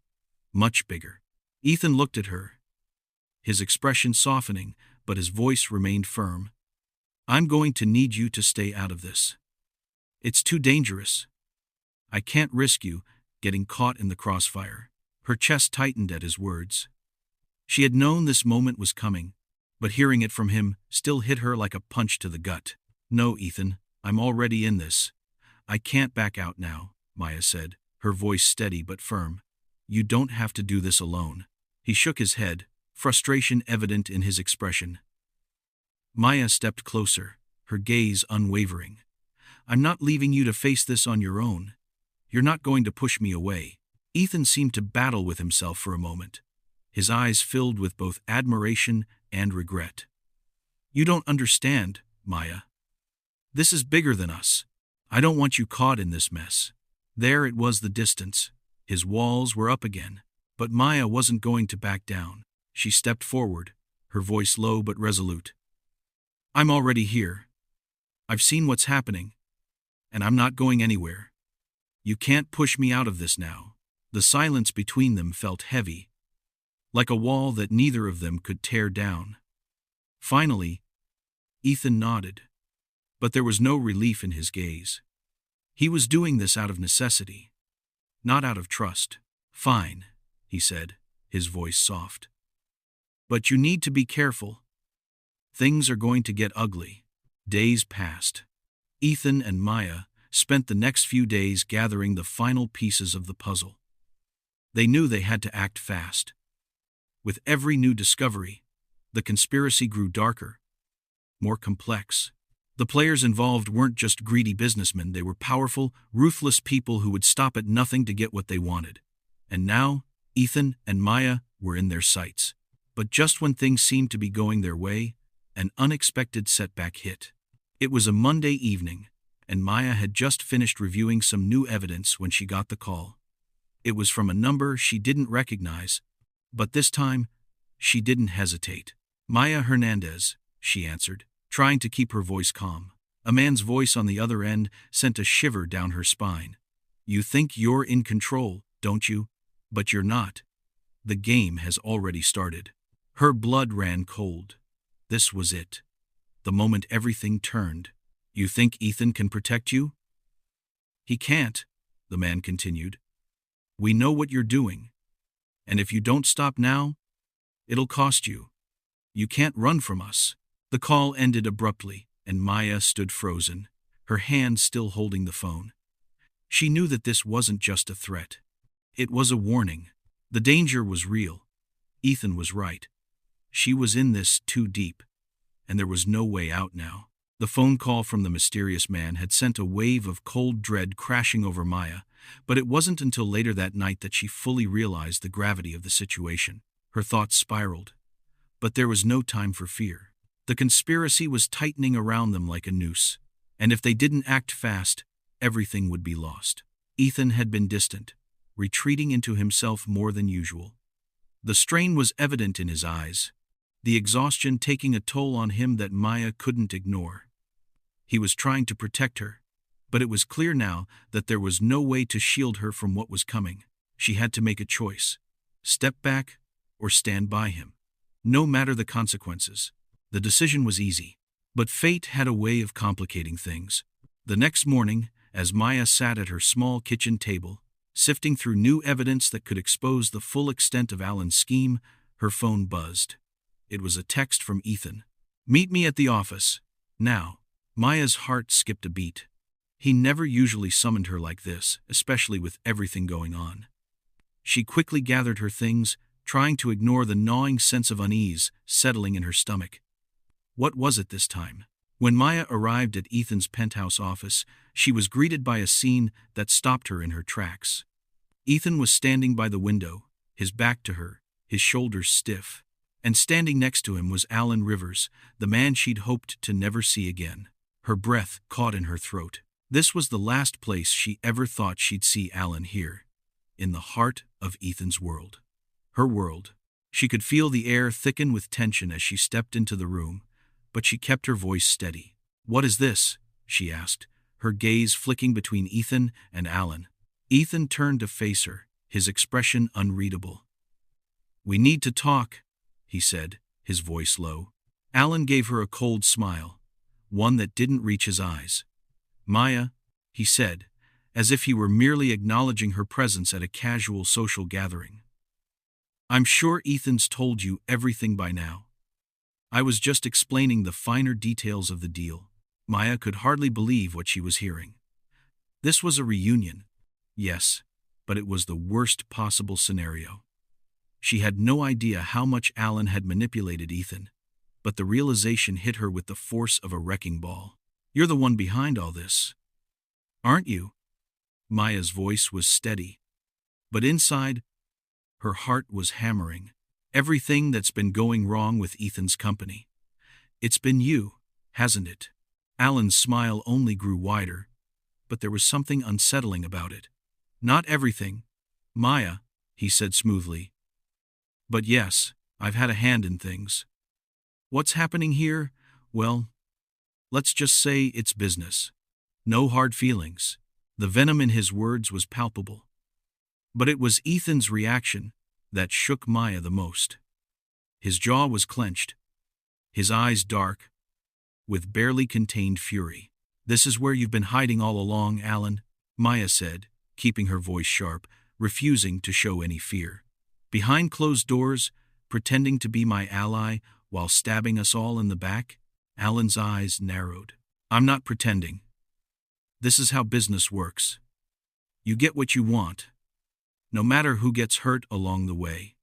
Much bigger. Ethan looked at her, his expression softening, but his voice remained firm. "I'm going to need you to stay out of this. It's too dangerous. I can't risk you getting caught in the crossfire." Her chest tightened at his words. She had known this moment was coming, but hearing it from him still hit her like a punch to the gut. "No, Ethan, I'm already in this. I can't back out now." Maya said, her voice steady but firm. You don't have to do this alone. He shook his head, frustration evident in his expression. Maya stepped closer, her gaze unwavering. I'm not leaving you to face this on your own. You're not going to push me away. Ethan seemed to battle with himself for a moment, his eyes filled with both admiration and regret. You don't understand, Maya. This is bigger than us. I don't want you caught in this mess. There it was, the distance. His walls were up again. But Maya wasn't going to back down. She stepped forward, her voice low but resolute. I'm already here. I've seen what's happening, and I'm not going anywhere. You can't push me out of this now. The silence between them felt heavy, like a wall that neither of them could tear down. Finally, Ethan nodded, but there was no relief in his gaze. He was doing this out of necessity, not out of trust. Fine, he said, his voice soft. But you need to be careful. Things are going to get ugly. Days passed. Ethan and Maya spent the next few days gathering the final pieces of the puzzle. They knew they had to act fast. With every new discovery, the conspiracy grew darker, more complex. The players involved weren't just greedy businessmen, they were powerful, ruthless people who would stop at nothing to get what they wanted. And now, Ethan and Maya were in their sights. But just when things seemed to be going their way, an unexpected setback hit. It was a Monday evening, and Maya had just finished reviewing some new evidence when she got the call. It was from a number she didn't recognize, but this time, she didn't hesitate. Maya Hernandez, she answered, trying to keep her voice calm. A man's voice on the other end sent a shiver down her spine. You think you're in control, don't you? But you're not. The game has already started. Her blood ran cold. This was it. The moment everything turned. You think Ethan can protect you? He can't, the man continued. We know what you're doing. And if you don't stop now, it'll cost you. You can't run from us. The call ended abruptly, and Maya stood frozen, her hand still holding the phone. She knew that this wasn't just a threat. It was a warning. The danger was real. Ethan was right. She was in this too deep, and there was no way out now. The phone call from the mysterious man had sent a wave of cold dread crashing over Maya, but it wasn't until later that night that she fully realized the gravity of the situation. Her thoughts spiraled. But there was no time for fear. The conspiracy was tightening around them like a noose, and if they didn't act fast, everything would be lost. Ethan had been distant, retreating into himself more than usual. The strain was evident in his eyes, the exhaustion taking a toll on him that Maya couldn't ignore. He was trying to protect her, but it was clear now that there was no way to shield her from what was coming. She had to make a choice: step back or stand by him. No matter the consequences. The decision was easy, but fate had a way of complicating things. The next morning, as Maya sat at her small kitchen table, sifting through new evidence that could expose the full extent of Alan's scheme, her phone buzzed. It was a text from Ethan. Meet me at the office. Now. Maya's heart skipped a beat. He never usually summoned her like this, especially with everything going on. She quickly gathered her things, trying to ignore the gnawing sense of unease settling in her stomach. What was it this time? When Maya arrived at Ethan's penthouse office, she was greeted by a scene that stopped her in her tracks. Ethan was standing by the window, his back to her, his shoulders stiff. And standing next to him was Alan Rivers, the man she'd hoped to never see again. Her breath caught in her throat. This was the last place she ever thought she'd see Alan here, in the heart of Ethan's world. Her world. She could feel the air thicken with tension as she stepped into the room, but she kept her voice steady. What is this? She asked, her gaze flicking between Ethan and Alan. Ethan turned to face her, his expression unreadable. We need to talk, he said, his voice low. Alan gave her a cold smile, one that didn't reach his eyes. Maya, he said, as if he were merely acknowledging her presence at a casual social gathering. I'm sure Ethan's told you everything by now. I was just explaining the finer details of the deal. Maya could hardly believe what she was hearing. This was a reunion, Yes, but it was the worst possible scenario. She had no idea how much Alan had manipulated Ethan, but the realization hit her with the force of a wrecking ball. You're the one behind all this, aren't you? Maya's voice was steady, but inside, her heart was hammering. Everything that's been going wrong with Ethan's company. It's been you, hasn't it? Alan's smile only grew wider, but there was something unsettling about it. Not everything, Maya, he said smoothly. But yes, I've had a hand in things. What's happening here? Well, let's just say it's business. No hard feelings. The venom in his words was palpable. But it was Ethan's reaction that shook Maya the most. His jaw was clenched, his eyes dark, with barely contained fury. This is where you've been hiding all along, Alan, Maya said, keeping her voice sharp, refusing to show any fear. Behind closed doors, pretending to be my ally while stabbing us all in the back? Alan's eyes narrowed. I'm not pretending. This is how business works. You get what you want, no matter who gets hurt along the way.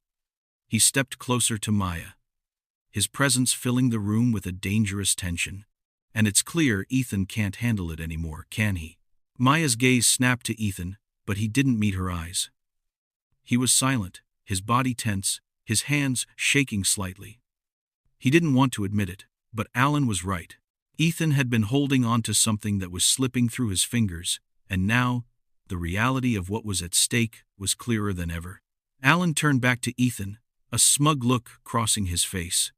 He stepped closer to Maya, his presence filling the room with a dangerous tension. And it's clear Ethan can't handle it anymore, can he? Maya's gaze snapped to Ethan, but he didn't meet her eyes. He was silent, his body tense, his hands shaking slightly. He didn't want to admit it, but Alan was right. Ethan had been holding on to something that was slipping through his fingers, and now, the reality of what was at stake was clearer than ever. Alan turned back to Ethan, a smug look crossing his face.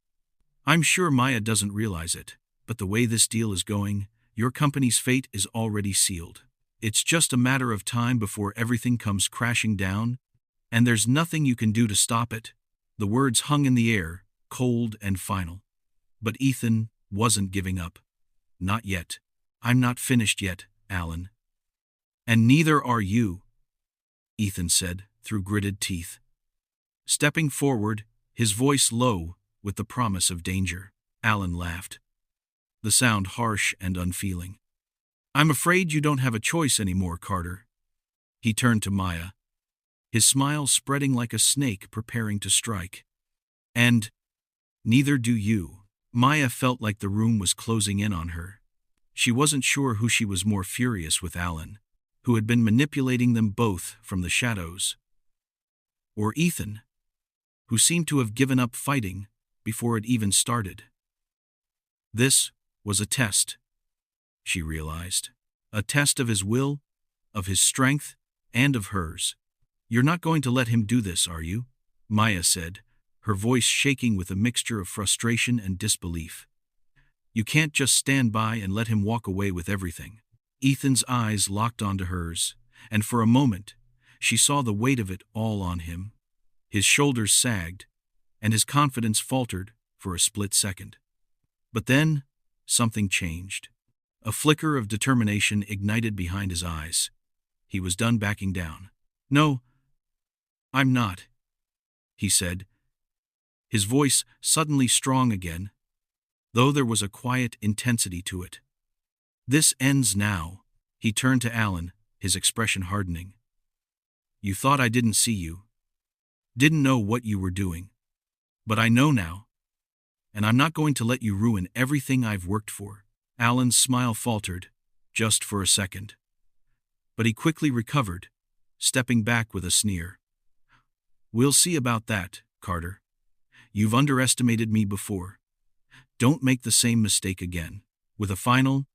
I'm sure Maya doesn't realize it, but the way this deal is going, your company's fate is already sealed. It's just a matter of time before everything comes crashing down, and there's nothing you can do to stop it. The words hung in the air, cold and final. But Ethan wasn't giving up. Not yet. I'm not finished yet, Alan. And neither are you, Ethan said through gritted teeth. Stepping forward, his voice low with the promise of danger, Alan laughed, the sound harsh and unfeeling. I'm afraid you don't have a choice anymore, Carter. He turned to Maya, his smile spreading like a snake preparing to strike. And neither do you. Maya felt like the room was closing in on her. She wasn't sure who she was more furious with, Alan, who had been manipulating them both from the shadows, or Ethan, who seemed to have given up fighting before it even started. This was a test, she realized. A test of his will, of his strength, and of hers. You're not going to let him do this, are you? Maya said, her voice shaking with a mixture of frustration and disbelief. You can't just stand by and let him walk away with everything. Ethan's eyes locked onto hers, and for a moment, she saw the weight of it all on him. His shoulders sagged, and his confidence faltered for a split second. But then, something changed. A flicker of determination ignited behind his eyes. He was done backing down. No, I'm not, he said, his voice suddenly strong again, though there was a quiet intensity to it. This ends now. He turned to Alan, his expression hardening. You thought I didn't see you. Didn't know what you were doing. But I know now. And I'm not going to let you ruin everything I've worked for. Alan's smile faltered, just for a second. But he quickly recovered, stepping back with a sneer. We'll see about that, Carter. You've underestimated me before. Don't make the same mistake again. With a final,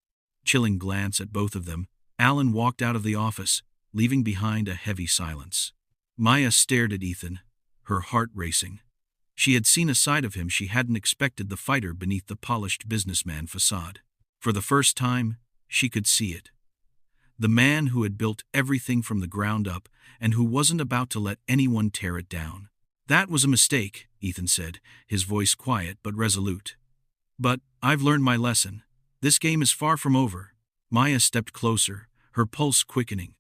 chilling glance at both of them, Alan walked out of the office, leaving behind a heavy silence. Maya stared at Ethan, her heart racing. She had seen a side of him she hadn't expected, the fighter beneath the polished businessman facade. For the first time, she could see it. The man who had built everything from the ground up and who wasn't about to let anyone tear it down. That was a mistake, Ethan said, his voice quiet but resolute. But I've learned my lesson. This game is far from over. Maya stepped closer, her pulse quickening.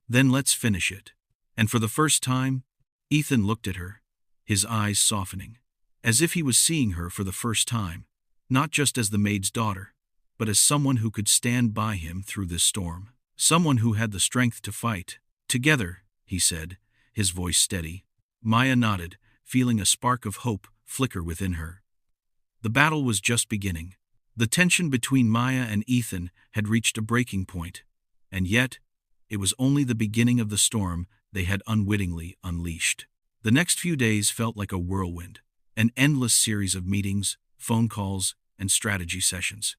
Then let's finish it. And for the first time, Ethan looked at her, his eyes softening, as if he was seeing her for the first time, not just as the maid's daughter, but as someone who could stand by him through this storm, someone who had the strength to fight, Together, he said, his voice steady. Maya nodded, feeling a spark of hope flicker within her. The battle was just beginning. The tension between Maya and Ethan had reached a breaking point, and yet, it was only the beginning of the storm they had unwittingly unleashed. The next few days felt like a whirlwind, an endless series of meetings, phone calls, and strategy sessions.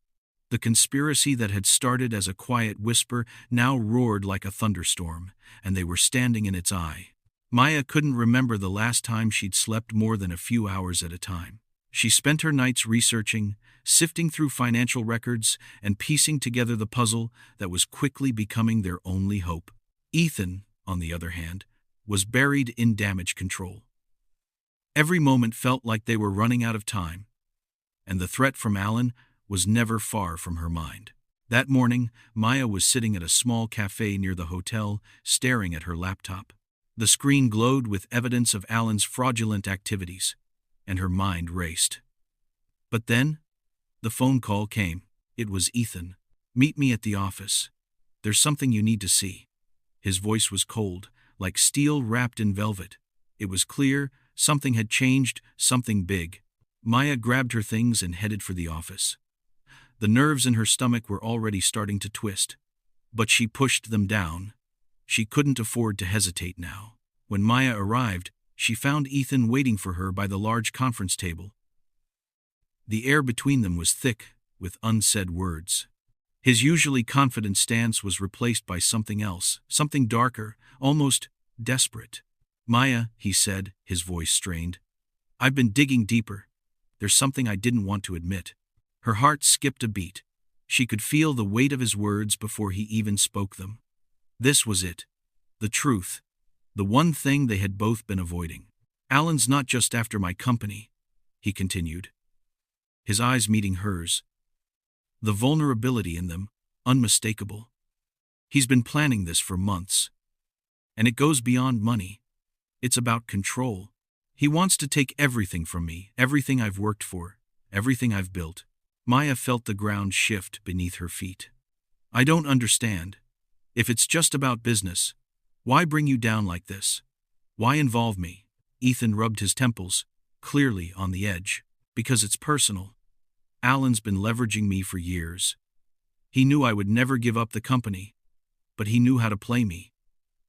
The conspiracy that had started as a quiet whisper now roared like a thunderstorm, and they were standing in its eye. Maya couldn't remember the last time she'd slept more than a few hours at a time. She spent her nights researching, sifting through financial records, and piecing together the puzzle that was quickly becoming their only hope. Ethan, on the other hand, was buried in damage control. Every moment felt like they were running out of time, and the threat from Alan was never far from her mind. That morning, Maya was sitting at a small cafe near the hotel, staring at her laptop. The screen glowed with evidence of Alan's fraudulent activities, and her mind raced. But then, the phone call came. It was Ethan. "Meet me at the office. There's something you need to see." His voice was cold, like steel wrapped in velvet. It was clear something had changed, something big. Maya grabbed her things and headed for the office. The nerves in her stomach were already starting to twist, but she pushed them down. She couldn't afford to hesitate now. When Maya arrived, she found Ethan waiting for her by the large conference table. The air between them was thick with unsaid words. His usually confident stance was replaced by something else, something darker, almost desperate. "Maya," he said, his voice strained, "I've been digging deeper. There's something I didn't want to admit." Her heart skipped a beat. She could feel the weight of his words before he even spoke them. This was it. The truth. The one thing they had both been avoiding. "Alan's not just after my company," he continued, his eyes meeting hers. The vulnerability in them, unmistakable. "He's been planning this for months. And it goes beyond money. It's about control. He wants to take everything from me, everything I've worked for, everything I've built." Maya felt the ground shift beneath her feet. "I don't understand. If it's just about business, why bring you down like this? Why involve me?" Ethan rubbed his temples, clearly on the edge. "Because it's personal. Alan's been leveraging me for years. He knew I would never give up the company, but he knew how to play me,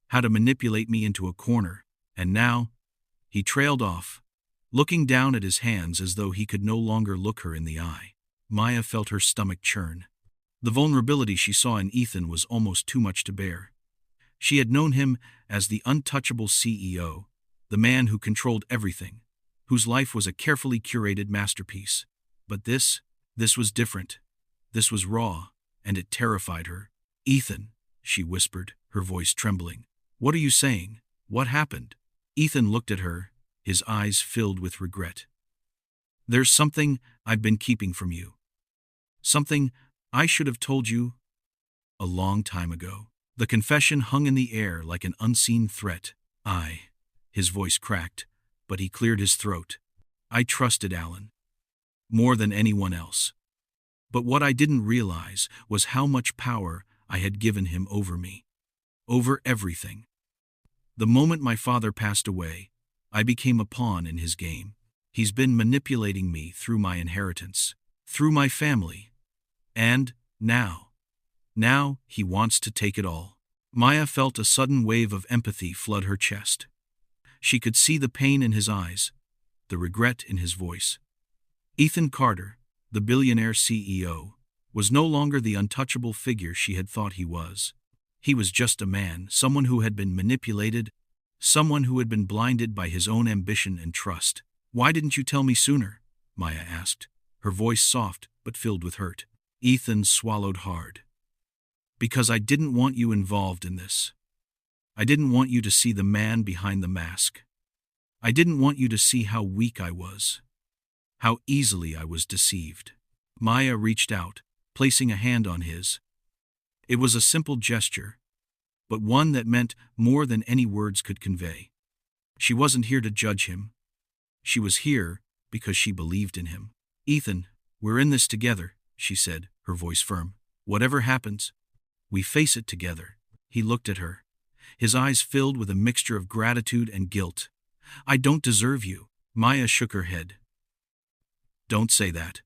how to manipulate me into a corner, and now—" He trailed off, looking down at his hands as though he could no longer look her in the eye. Maya felt her stomach churn. The vulnerability she saw in Ethan was almost too much to bear. She had known him as the untouchable CEO, the man who controlled everything, whose life was a carefully curated masterpiece. But this was different. This was raw, and it terrified her. "Ethan," she whispered, her voice trembling. "What are you saying? What happened?" Ethan looked at her, his eyes filled with regret. "There's something I've been keeping from you. Something I should have told you a long time ago." The confession hung in the air like an unseen threat. His voice cracked, but he cleared his throat. "I trusted Alan. More than anyone else. But what I didn't realize was how much power I had given him over me. Over everything. The moment my father passed away, I became a pawn in his game. He's been manipulating me through my inheritance, through my family. And now he wants to take it all." Maya felt a sudden wave of empathy flood her chest. She could see the pain in his eyes, the regret in his voice. Ethan Carter, the billionaire CEO, was no longer the untouchable figure she had thought he was. He was just a man, someone who had been manipulated, someone who had been blinded by his own ambition and trust. "Why didn't you tell me sooner?" Maya asked, her voice soft but filled with hurt. Ethan swallowed hard. "Because I didn't want you involved in this. I didn't want you to see the man behind the mask. I didn't want you to see how weak I was, how easily I was deceived." Maya reached out, placing a hand on his. It was a simple gesture, but one that meant more than any words could convey. She wasn't here to judge him. She was here because she believed in him. "Ethan, we're in this together," she said, her voice firm. "Whatever happens, we face it together." He looked at her, his eyes filled with a mixture of gratitude and guilt. "I don't deserve you." Maya shook her head. "Don't say that.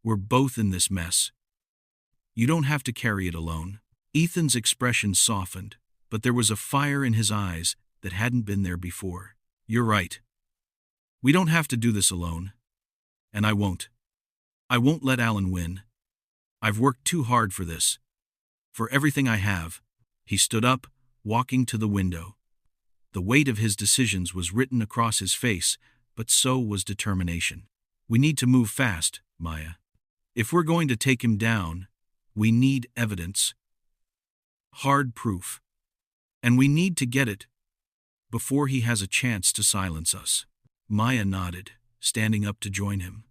We're both in this mess. You don't have to carry it alone." Ethan's expression softened, but there was a fire in his eyes that hadn't been there before. "You're right. We don't have to do this alone. And I won't. I won't let Alan win. I've worked too hard for this. For everything I have." He stood up, walking to the window. The weight of his decisions was written across his face, but so was determination. "We need to move fast, Maya. If we're going to take him down, we need evidence. Hard proof. And we need to get it before he has a chance to silence us." Maya nodded, standing up to join him.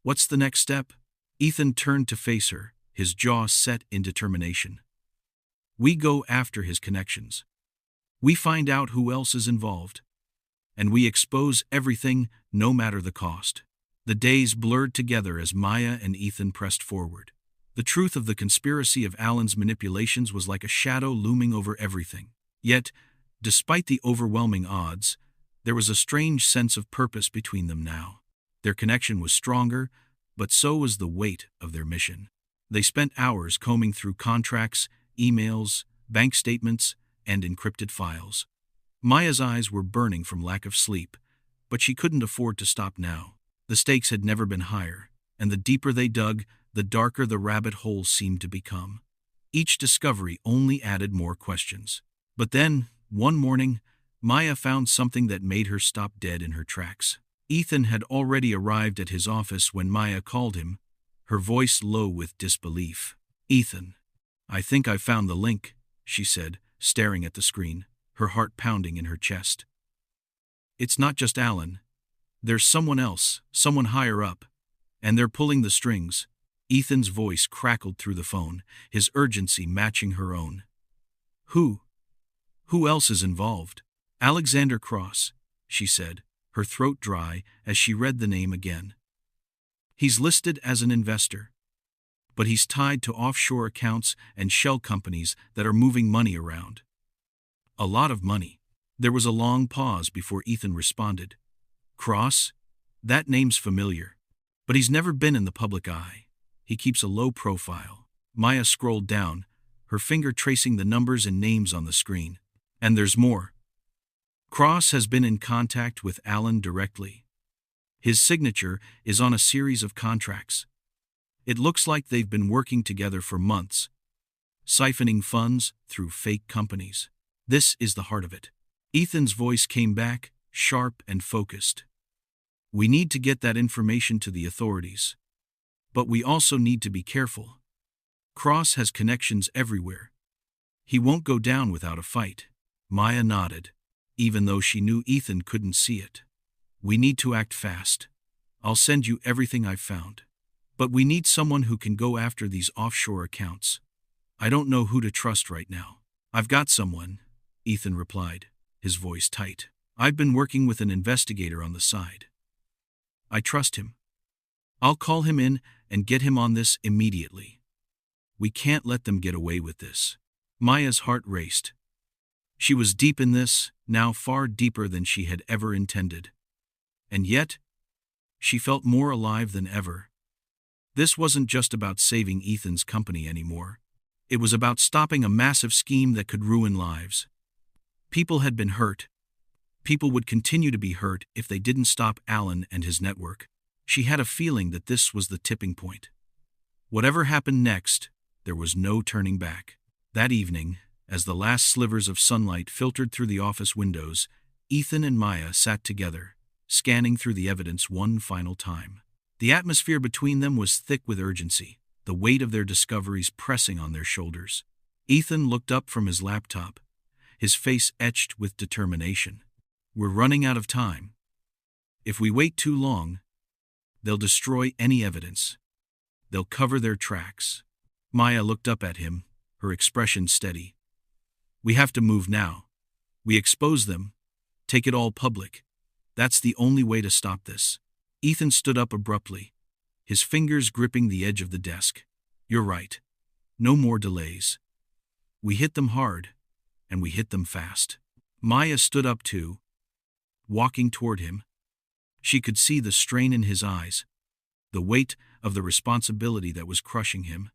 "What's the next step?" Ethan turned to face her, his jaw set in determination. "We go after his connections. We find out who else is involved. And we expose everything, no matter the cost." The days blurred together as Maya and Ethan pressed forward. The truth of the conspiracy of Alan's manipulations was like a shadow looming over everything. Yet, despite the overwhelming odds, there was a strange sense of purpose between them now. Their connection was stronger, but so was the weight of their mission. They spent hours combing through contracts, emails, bank statements, and encrypted files. Maya's eyes were burning from lack of sleep, but she couldn't afford to stop now. The stakes had never been higher, and the deeper they dug, the darker the rabbit hole seemed to become. Each discovery only added more questions. But then, one morning, Maya found something that made her stop dead in her tracks. Ethan had already arrived at his office when Maya called him, her voice low with disbelief. "Ethan, I think I found the link," she said, staring at the screen, her heart pounding in her chest. "It's not just Alan. There's someone else, someone higher up, and they're pulling the strings." Ethan's voice crackled through the phone, his urgency matching her own. "Who? Who else is involved?" "Alexander Cross," she said, her throat dry as she read the name again. "He's listed as an investor, but he's tied to offshore accounts and shell companies that are moving money around. A lot of money." There was a long pause before Ethan responded. "Cross? That name's familiar. But he's never been in the public eye. He keeps a low profile." Maya scrolled down, her finger tracing the numbers and names on the screen. "And there's more. Cross has been in contact with Alan directly. His signature is on a series of contracts. It looks like they've been working together for months, siphoning funds through fake companies. This is the heart of it." Ethan's voice came back, sharp and focused. "We need to get that information to the authorities. But we also need to be careful. Cross has connections everywhere. He won't go down without a fight." Maya nodded, even though she knew Ethan couldn't see it. "We need to act fast. I'll send you everything I've found. But we need someone who can go after these offshore accounts. I don't know who to trust right now." "I've got someone," Ethan replied, his voice tight. "I've been working with an investigator on the side. I trust him. I'll call him in and get him on this immediately. We can't let them get away with this." Maya's heart raced. She was deep in this, now far deeper than she had ever intended. And yet, she felt more alive than ever. This wasn't just about saving Ethan's company anymore. It was about stopping a massive scheme that could ruin lives. People had been hurt. People would continue to be hurt if they didn't stop Alan and his network. She had a feeling that this was the tipping point. Whatever happened next, there was no turning back. That evening, as the last slivers of sunlight filtered through the office windows, Ethan and Maya sat together, scanning through the evidence one final time. The atmosphere between them was thick with urgency, the weight of their discoveries pressing on their shoulders. Ethan looked up from his laptop, his face etched with determination. "We're running out of time. If we wait too long, they'll destroy any evidence. They'll cover their tracks." Maya looked up at him, her expression steady. "We have to move now. We expose them, take it all public. That's the only way to stop this." Ethan stood up abruptly, his fingers gripping the edge of the desk. "You're right. No more delays. We hit them hard. and we hit them fast. Maya stood up too, walking toward him. She could see the strain in his eyes, the weight of the responsibility that was crushing him.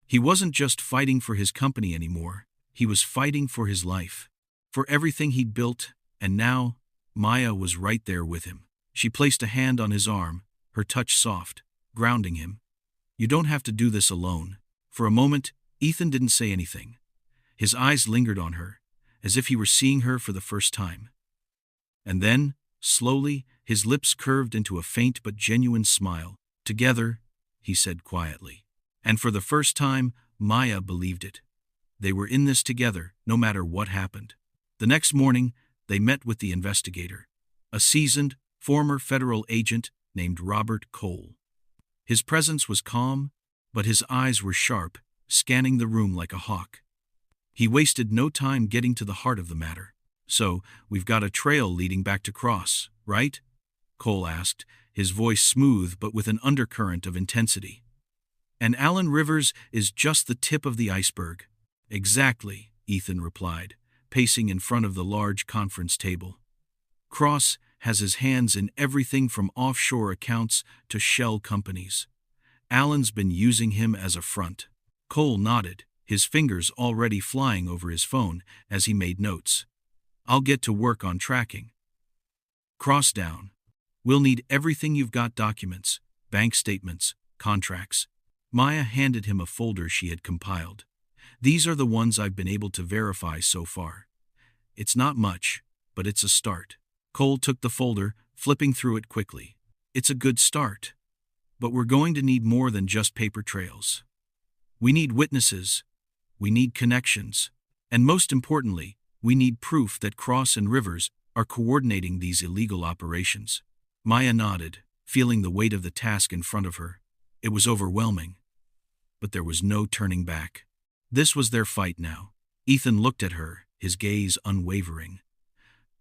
He wasn't just fighting for his company anymore, he was fighting for his life, for everything he'd built, and now, Maya was right there with him. She placed a hand on his arm, her touch soft, grounding him. You don't have to do this alone. For a moment, Ethan didn't say anything. His eyes lingered on her, as if he were seeing her for the first time. And then, slowly, his lips curved into a faint but genuine smile. Together, he said quietly. And for the first time, Maya believed it. They were in this together, no matter what happened. The next morning, they met with the investigator, a seasoned, former federal agent named Robert Cole. His presence was calm, but his eyes were sharp, scanning the room like a hawk. He wasted no time getting to the heart of the matter. So, we've got a trail leading back to Cross, right? Cole asked, his voice smooth but with an undercurrent of intensity. And Allen Rivers is just the tip of the iceberg. Exactly, Ethan replied, pacing in front of the large conference table. Cross has his hands in everything from offshore accounts to shell companies. Allen's been using him as a front. Cole nodded, his fingers already flying over his phone as he made notes. I'll get to work on tracking. Cross down. We'll need everything you've got: documents, bank statements, contracts. Maya handed him a folder she had compiled. These are the ones I've been able to verify so far. It's not much, but it's a start. Cole took the folder, flipping through it quickly. It's a good start. But we're going to need more than just paper trails. We need witnesses. We need connections. And most importantly, we need proof that Cross and Rivers are coordinating these illegal operations. Maya nodded, feeling the weight of the task in front of her. It was overwhelming. But there was no turning back. This was their fight now. Ethan looked at her, his gaze unwavering.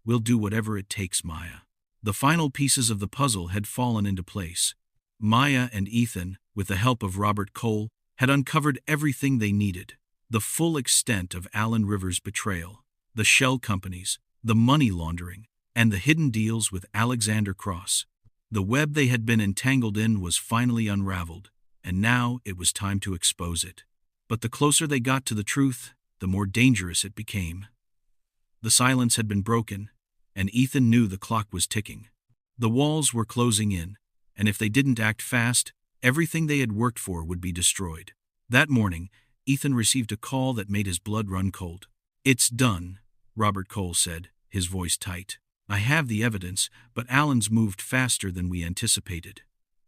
We'll do whatever it takes, Maya. The final pieces of the puzzle had fallen into place. Maya and Ethan, with the help of Robert Cole, had uncovered everything they needed. The full extent of Allen Rivers' betrayal, the shell companies, the money laundering, and the hidden deals with Alexander Cross. The web they had been entangled in was finally unraveled, and now it was time to expose it. But the closer they got to the truth, the more dangerous it became. The silence had been broken, and Ethan knew the clock was ticking. The walls were closing in, and if they didn't act fast, everything they had worked for would be destroyed. That morning, Ethan received a call that made his blood run cold. It's done, Robert Cole said, his voice tight. I have the evidence, but Allen's moved faster than we anticipated.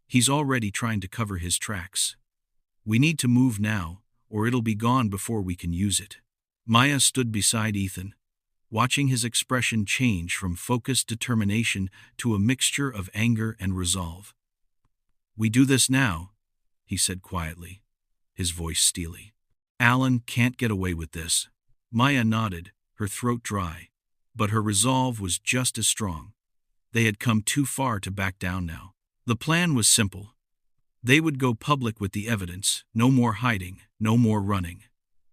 He's already trying to cover his tracks. We need to move now, or it'll be gone before we can use it. Maya stood beside Ethan, watching his expression change from focused determination to a mixture of anger and resolve. We do this now, he said quietly, his voice steely. Allen can't get away with this. Maya nodded, her throat dry, but her resolve was just as strong. They had come too far to back down now. The plan was simple. They would go public with the evidence, no more hiding, no more running.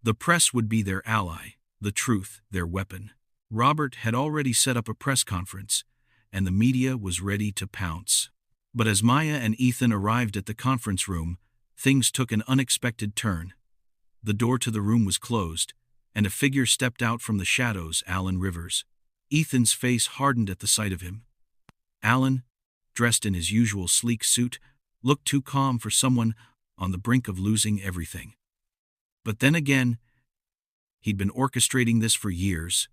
The press would be their ally, the truth their weapon. Robert had already set up a press conference, and the media was ready to pounce. But as Maya and Ethan arrived at the conference room, things took an unexpected turn. The door to the room was closed, and a figure stepped out from the shadows: Allen Rivers. Ethan's face hardened at the sight of him. Allen, dressed in his usual sleek suit, looked too calm for someone on the brink of losing everything. But then again, he'd been orchestrating this for years.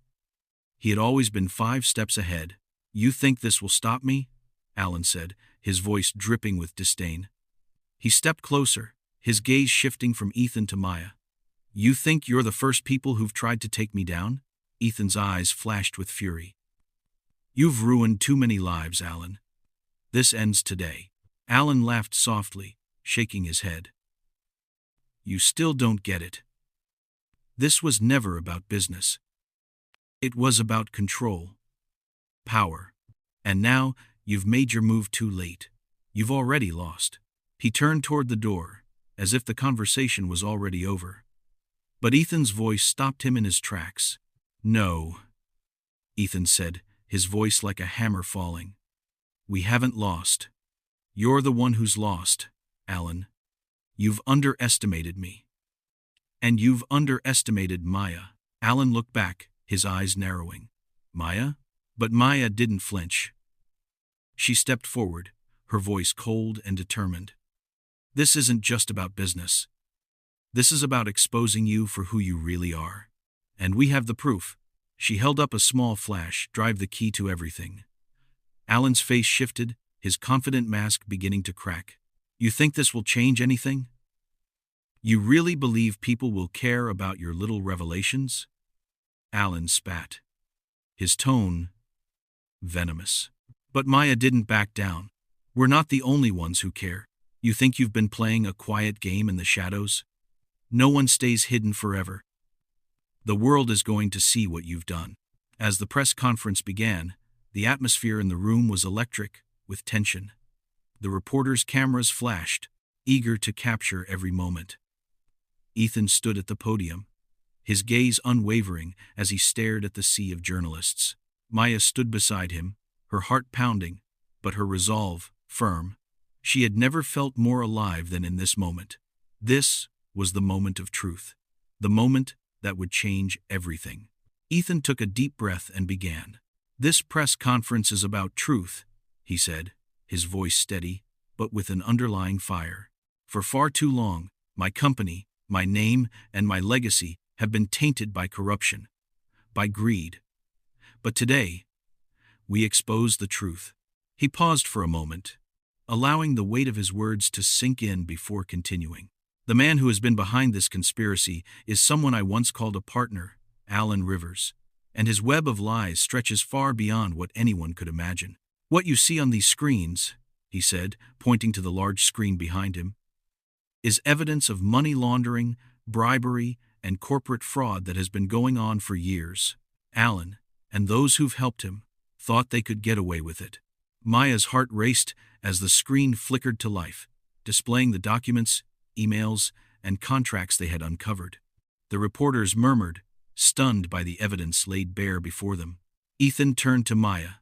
He had always been 5 steps ahead. You think this will stop me? Allen said, his voice dripping with disdain. He stepped closer, his gaze shifting from Ethan to Maya. You think you're the first people who've tried to take me down? Ethan's eyes flashed with fury. You've ruined too many lives, Allen. This ends today. Allen laughed softly, shaking his head. You still don't get it. This was never about business. It was about control, power. And now, you've made your move too late. You've already lost. He turned toward the door, as if the conversation was already over. But Ethan's voice stopped him in his tracks. No, Ethan said, his voice like a hammer falling. We haven't lost. You're the one who's lost, Alan. You've underestimated me. And you've underestimated Maya. Alan looked back, his eyes narrowing. Maya? But Maya didn't flinch. She stepped forward, her voice cold and determined. This isn't just about business. This is about exposing you for who you really are. And we have the proof. She held up a small flash, drive the key to everything. Alan's face shifted, his confident mask beginning to crack. You think this will change anything? You really believe people will care about your little revelations? Alan spat. His tone venomous. But Maya didn't back down. We're not the only ones who care. You think you've been playing a quiet game in the shadows? No one stays hidden forever. The world is going to see what you've done. As the press conference began, the atmosphere in the room was electric, with tension. The reporters' cameras flashed, eager to capture every moment. Ethan stood at the podium, his gaze unwavering as he stared at the sea of journalists. Maya stood beside him, her heart pounding, but her resolve firm. She had never felt more alive than in this moment. This was the moment of truth, the moment that would change everything. Ethan took a deep breath and began. This press conference is about truth, he said, his voice steady, but with an underlying fire. For far too long, my company, my name, and my legacy have been tainted by corruption, by greed. But today, we expose the truth. He paused for a moment, allowing the weight of his words to sink in before continuing. The man who has been behind this conspiracy is someone I once called a partner, Alan Rivers, and his web of lies stretches far beyond what anyone could imagine. What you see on these screens, he said, pointing to the large screen behind him, is evidence of money laundering, bribery, and corporate fraud that has been going on for years. Alan, and those who've helped him, thought they could get away with it. Maya's heart raced as the screen flickered to life, displaying the documents, emails, and contracts they had uncovered. The reporters murmured, stunned by the evidence laid bare before them. Ethan turned to Maya,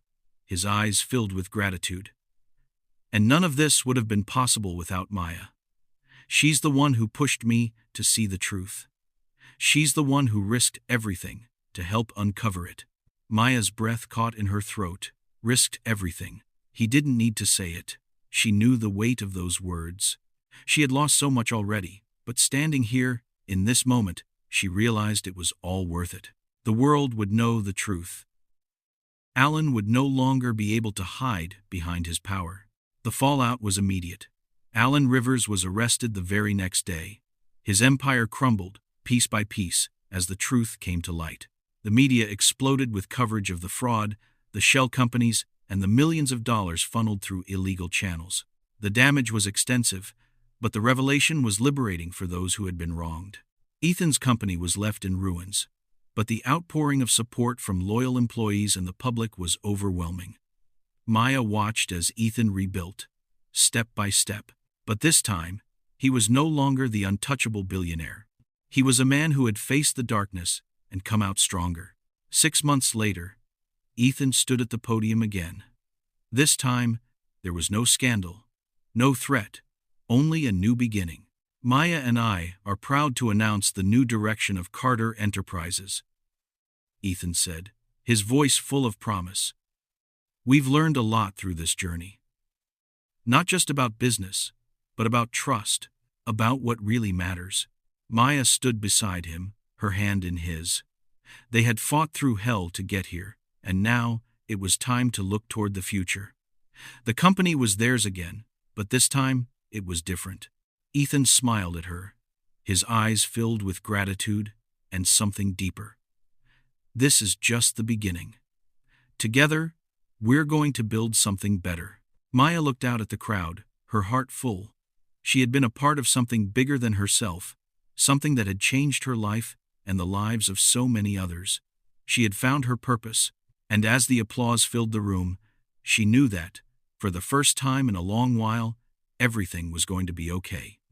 his eyes filled with gratitude. And none of this would have been possible without Maya. She's the one who pushed me to see the truth. She's the one who risked everything to help uncover it. Maya's breath caught in her throat. Risked everything. He didn't need to say it. She knew the weight of those words. She had lost so much already, but standing here, in this moment, she realized it was all worth it. The world would know the truth. Alan would no longer be able to hide behind his power. The fallout was immediate. Alan Rivers was arrested the very next day. His empire crumbled, piece by piece, as the truth came to light. The media exploded with coverage of the fraud, the shell companies, and the millions of dollars funneled through illegal channels. The damage was extensive, but the revelation was liberating for those who had been wronged. Ethan's company was left in ruins, but the outpouring of support from loyal employees and the public was overwhelming. Maya watched as Ethan rebuilt, step by step. But this time, he was no longer the untouchable billionaire. He was a man who had faced the darkness and come out stronger. 6 months later, Ethan stood at the podium again. This time, there was no scandal, no threat, only a new beginning. Maya and I are proud to announce the new direction of Carter Enterprises, Ethan said, his voice full of promise. We've learned a lot through this journey. Not just about business, but about trust, about what really matters. Maya stood beside him, her hand in his. They had fought through hell to get here, and now it was time to look toward the future. The company was theirs again, but this time it was different. Ethan smiled at her, his eyes filled with gratitude and something deeper. This is just the beginning. Together, we're going to build something better. Maya looked out at the crowd, her heart full. She had been a part of something bigger than herself, something that had changed her life and the lives of so many others. She had found her purpose, and as the applause filled the room, she knew that, for the first time in a long while, everything was going to be okay.